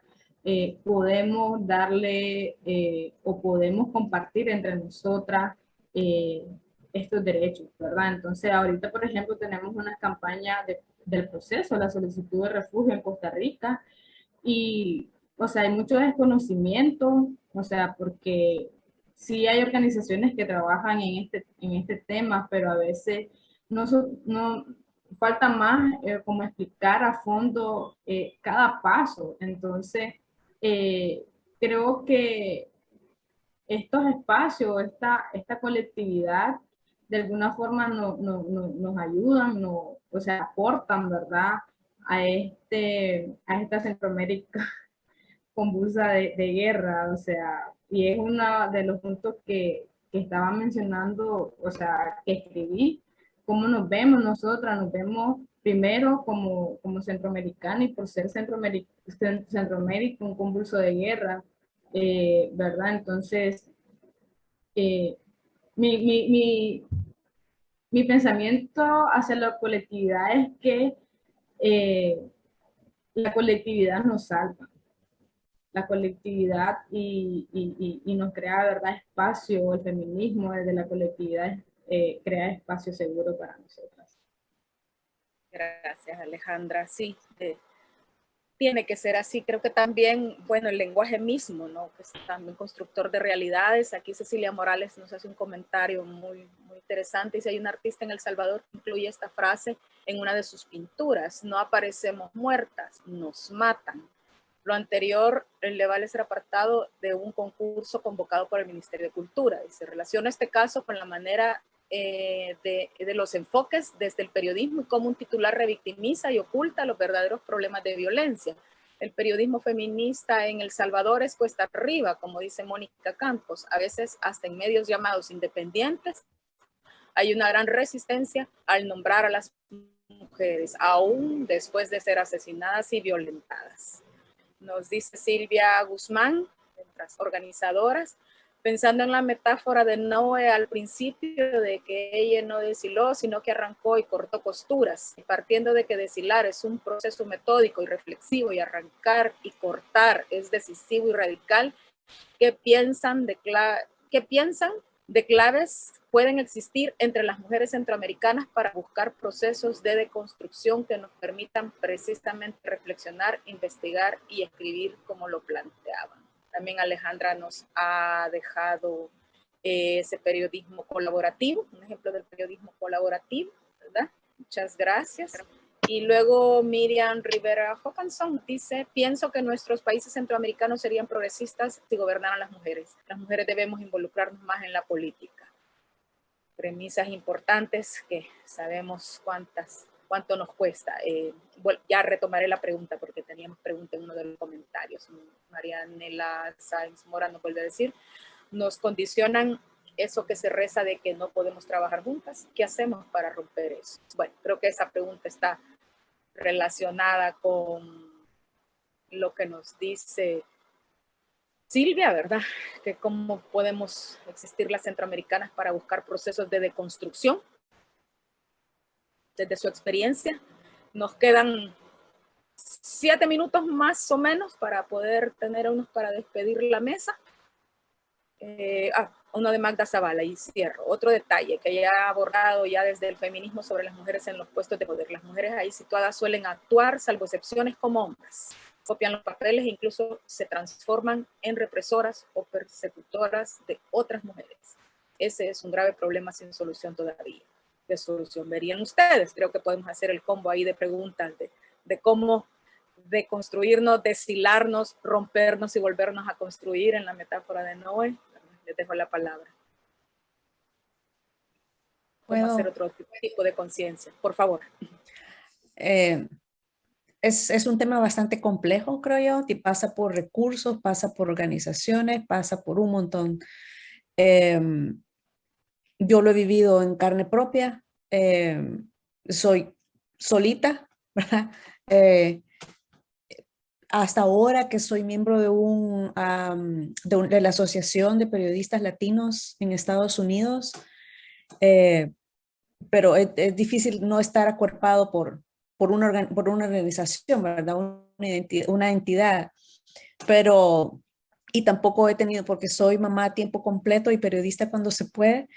podemos darle o podemos compartir entre nosotras estos derechos, ¿verdad? Entonces, ahorita, por ejemplo, tenemos una campaña del proceso, la solicitud de refugio en Costa Rica, y, o sea, hay mucho desconocimiento, o sea, porque sí hay organizaciones que trabajan en este tema, pero a veces no falta más como explicar a fondo cada paso. Entonces, creo que estos espacios, esta colectividad, de alguna forma nos ayudan, o sea, aportan, ¿verdad? A esta Centroamérica convulsa de guerra, o sea, y es uno de los puntos que estaba mencionando, o sea, que escribí, cómo nos vemos nosotras, nos vemos primero como centroamericana y por ser Centroamérica un convulso de guerra, ¿verdad? Entonces, eh, mi, mi, mi, mi pensamiento hacia la colectividad es que la colectividad nos salva, la colectividad y nos crea, ¿verdad?, espacio, el feminismo desde la colectividad crea espacio seguro para nosotras. Gracias, Alejandra. Sí, tiene que ser así. Creo que también, bueno, el lenguaje mismo, ¿no? Que es también constructor de realidades. Aquí Cecilia Morales nos hace un comentario muy interesante. Dice, hay un artista en El Salvador que incluye esta frase en una de sus pinturas: no aparecemos muertas, nos matan. Lo anterior le vale ser apartado de un concurso convocado por el Ministerio de Cultura. Y se relaciona este caso con la manera de los enfoques desde el periodismo y cómo un titular revictimiza y oculta los verdaderos problemas de violencia. El periodismo feminista en El Salvador es cuesta arriba, como dice Mónica Campos, a veces hasta en medios llamados independientes hay una gran resistencia al nombrar a las mujeres, aún después de ser asesinadas y violentadas. Nos dice Silvia Guzmán, de las organizadoras, Pensando en la metáfora de Noé al principio, de que ella no deshiló, sino que arrancó y cortó costuras. Y partiendo de que deshilar es un proceso metódico y reflexivo, y arrancar y cortar es decisivo y radical, ¿qué piensan de claves pueden existir entre las mujeres centroamericanas para buscar procesos de deconstrucción que nos permitan precisamente reflexionar, investigar y escribir como lo planteaban? También Alejandra nos ha dejado ese periodismo colaborativo, un ejemplo del periodismo colaborativo, ¿verdad? Muchas gracias. Y luego Miriam Rivera Hopkinson dice, pienso que nuestros países centroamericanos serían progresistas si gobernaran las mujeres. Las mujeres debemos involucrarnos más en la política. Premisas importantes que sabemos cuánto nos cuesta. Bueno, ya retomaré la pregunta porque teníamos pregunta en uno de los comentarios. Marianela Sáenz Mora nos vuelve a decir, nos condicionan eso que se reza de que no podemos trabajar juntas. ¿Qué hacemos para romper eso? Bueno, creo que esa pregunta está relacionada con lo que nos dice Silvia, ¿verdad? Que cómo podemos existir las centroamericanas para buscar procesos de deconstrucción. Desde su experiencia, nos quedan 7 minutos más o menos para poder tener unos para despedir la mesa. Uno de Magda Zavala y cierro. Otro detalle que ya ha abordado ya desde el feminismo sobre las mujeres en los puestos de poder. Las mujeres ahí situadas suelen actuar, salvo excepciones, como hombres. Copian los papeles e incluso se transforman en represoras o persecutoras de otras mujeres. Ese es un grave problema sin solución todavía. ¿Qué solución verían ustedes? Creo que podemos hacer el combo ahí de preguntas de cómo deconstruirnos, deshilarnos, rompernos y volvernos a construir en la metáfora de Noé. Les dejo la palabra. ¿Cómo hacer otro tipo de conciencia? Por favor. Es un tema bastante complejo, creo yo, que pasa por recursos, pasa por organizaciones, pasa por un montón. Yo lo he vivido en carne propia, soy solita, ¿verdad? Hasta ahora que soy miembro de la Asociación de Periodistas Latinos en Estados Unidos, pero es difícil no estar acuerpado por una organización, ¿verdad? Una entidad, pero, y tampoco he tenido, porque soy mamá a tiempo completo y periodista cuando se puede,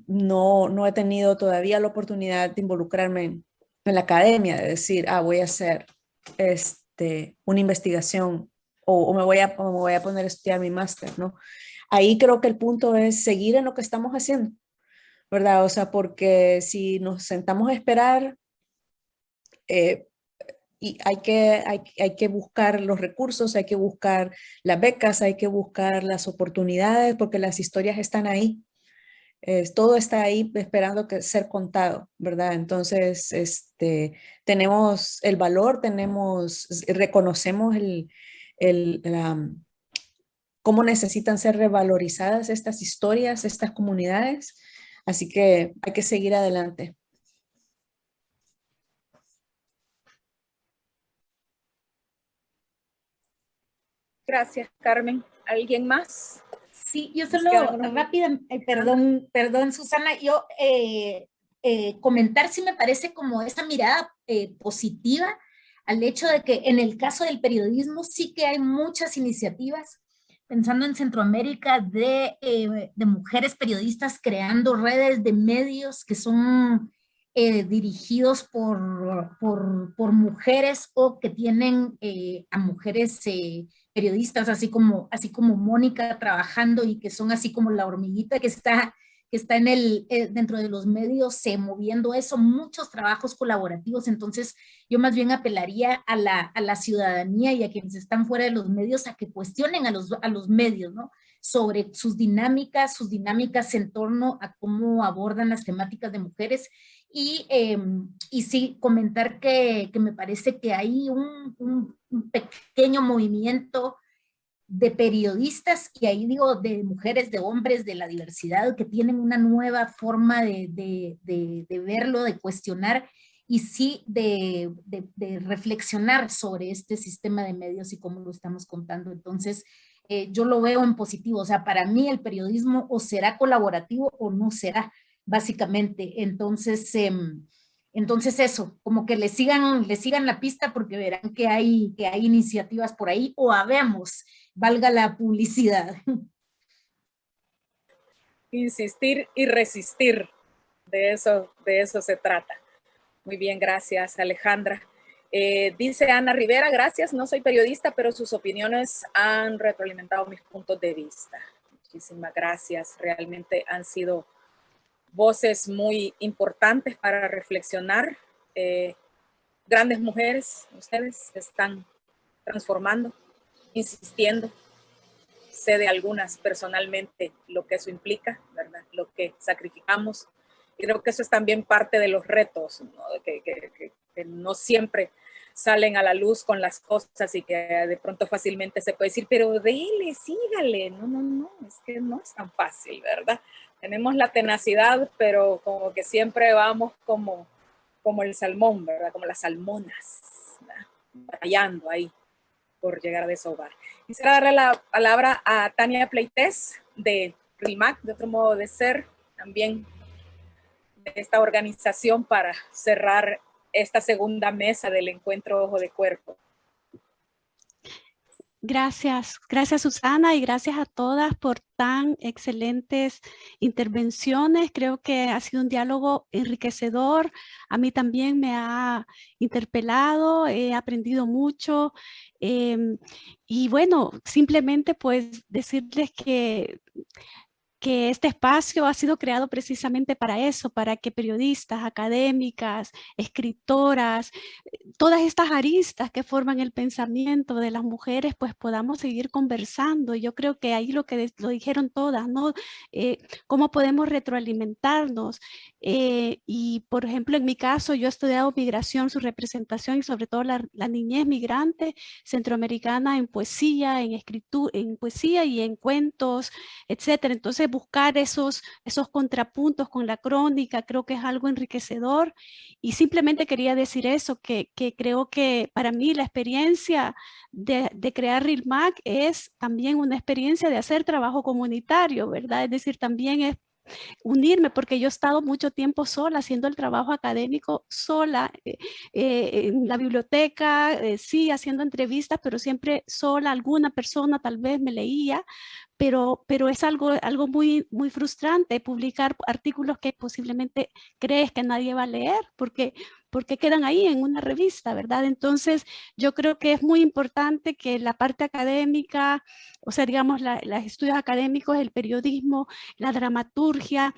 no he tenido todavía la oportunidad de involucrarme en la academia, de decir, voy a hacer una investigación o me voy a poner a estudiar mi máster, ¿no? Ahí creo que el punto es seguir en lo que estamos haciendo, ¿verdad? O sea, porque si nos sentamos a esperar, y hay que buscar los recursos, hay que buscar las becas, hay que buscar las oportunidades, porque las historias están ahí. Todo está ahí esperando ser contado, ¿verdad? Entonces, tenemos el valor, reconocemos cómo necesitan ser revalorizadas estas historias, estas comunidades, así que hay que seguir adelante. Gracias, Carmen. ¿Alguien más? Sí, yo solo rápida, perdón, Susana, yo comentar si me parece como esa mirada positiva al hecho de que en el caso del periodismo sí que hay muchas iniciativas, pensando en Centroamérica, de mujeres periodistas creando redes de medios que son dirigidos por mujeres o que tienen a mujeres periodistas, así como Mónica trabajando y que son así como la hormiguita que está dentro de los medios moviendo eso, muchos trabajos colaborativos. Entonces yo más bien apelaría a la ciudadanía y a quienes están fuera de los medios a que cuestionen a los medios, ¿no? Sobre sus dinámicas en torno a cómo abordan las temáticas de mujeres. Y sí, comentar que me parece que hay un pequeño movimiento de periodistas, y ahí digo de mujeres, de hombres, de la diversidad, que tienen una nueva forma de verlo, de cuestionar y sí de reflexionar sobre este sistema de medios y cómo lo estamos contando. Entonces, yo lo veo en positivo. O sea, para mí el periodismo o será colaborativo o no será, básicamente. Entonces eso, como que le sigan la pista porque verán que hay iniciativas por ahí o habemos, valga la publicidad. Insistir y resistir, de eso se trata. Muy bien, gracias Alejandra. Dice Ana Rivera, gracias, no soy periodista, pero sus opiniones han retroalimentado mis puntos de vista. Muchísimas gracias, realmente han sido voces muy importantes para reflexionar. Grandes mujeres, ustedes están transformando, insistiendo. Sé de algunas personalmente lo que eso implica, ¿verdad? Lo que sacrificamos. Y creo que eso es también parte de los retos, ¿no? Que no siempre salen a la luz con las cosas y que de pronto fácilmente se puede decir, pero dele, sígale. No, es que no es tan fácil, ¿verdad? Tenemos la tenacidad, pero como que siempre vamos como el salmón, ¿verdad? Como las salmonas, ¿verdad? Batallando ahí por llegar a desahogar. Quisiera darle la palabra a Tania Pleites de RIMAC, de Otro Modo de Ser, también de esta organización, para cerrar esta segunda mesa del encuentro Ojo de Cuerpo. Gracias Susana, y gracias a todas por tan excelentes intervenciones. Creo que ha sido un diálogo enriquecedor. A mí también me ha interpelado, he aprendido mucho. Y bueno, simplemente pues decirles que este espacio ha sido creado precisamente para eso, para que periodistas, académicas, escritoras, todas estas aristas que forman el pensamiento de las mujeres, pues podamos seguir conversando. Yo creo que ahí lo dijeron todas, ¿no? Cómo podemos retroalimentarnos. Y por ejemplo, en mi caso, yo he estudiado migración, su representación y sobre todo la niñez migrante centroamericana en poesía, en escritura, en poesía y en cuentos, etcétera. Entonces, buscar esos contrapuntos con la crónica creo que es algo enriquecedor. Y simplemente quería decir eso, que creo que para mí la experiencia de crear RIMAC es también una experiencia de hacer trabajo comunitario, ¿verdad? Es decir, también es unirme, porque yo he estado mucho tiempo sola, haciendo el trabajo académico sola, en la biblioteca, sí, haciendo entrevistas, pero siempre sola. Alguna persona tal vez me leía, pero es algo muy, muy frustrante publicar artículos que posiblemente crees que nadie va a leer, porque quedan ahí en una revista, ¿verdad? Entonces, yo creo que es muy importante que la parte académica, o sea, digamos, los estudios académicos, el periodismo, la dramaturgia,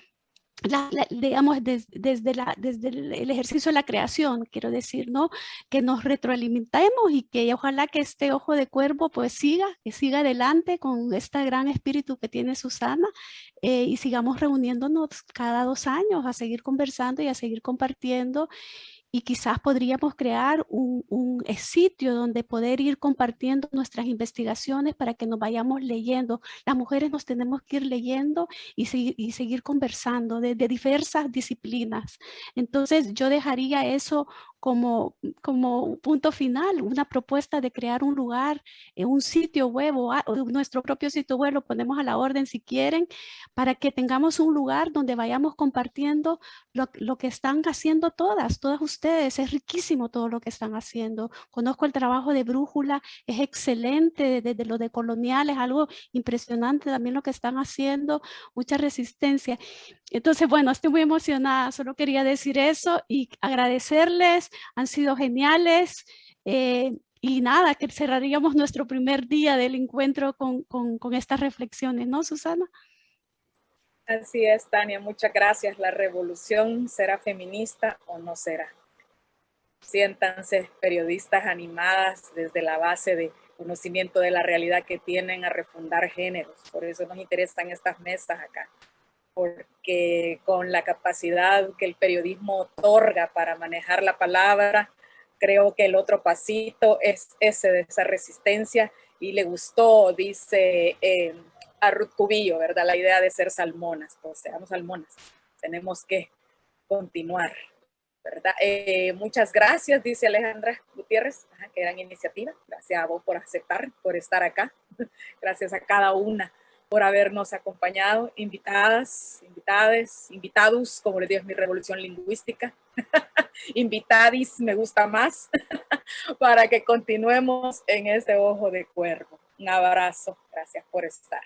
digamos, desde el ejercicio de la creación, quiero decir, ¿no? Que nos retroalimentemos y que ojalá que este Ojo de Cuervo pues que siga adelante con este gran espíritu que tiene Susana, y sigamos reuniéndonos cada 2 años a seguir conversando y a seguir compartiendo. Y quizás podríamos crear un sitio donde poder ir compartiendo nuestras investigaciones para que nos vayamos leyendo. Las mujeres nos tenemos que ir leyendo y seguir conversando de diversas disciplinas. Entonces yo dejaría eso como un punto final, una propuesta de crear un lugar, un sitio web o nuestro propio sitio web, lo ponemos a la orden si quieren, para que tengamos un lugar donde vayamos compartiendo lo que están haciendo todas ustedes. Es riquísimo todo lo que están haciendo. Conozco el trabajo de Brújula, es excelente, desde lo de colonial, es algo impresionante también lo que están haciendo, mucha resistencia. Entonces, bueno, estoy muy emocionada, solo quería decir eso y agradecerles, han sido geniales. Y nada, que cerraríamos nuestro primer día del encuentro con estas reflexiones, ¿no, Susana? Así es, Tania, muchas gracias. La revolución será feminista o no será. Siéntanse periodistas animadas desde la base de conocimiento de la realidad que tienen a refundar géneros. Por eso nos interesan estas mesas acá, porque con la capacidad que el periodismo otorga para manejar la palabra, creo que el otro pasito es ese de esa resistencia. Y le gustó, dice a Ruth Cubillo, ¿verdad? La idea de ser salmonas, pues seamos salmonas, tenemos que continuar, ¿verdad? Muchas gracias, dice Alejandra Gutiérrez, qué gran iniciativa, gracias a vos por aceptar, por estar acá. Gracias a cada una por habernos acompañado, invitadas, invitades, invitados, como les digo, es mi revolución lingüística. Invitadis me gusta más, para que continuemos en este ojo de cuervo. Un abrazo, gracias por estar.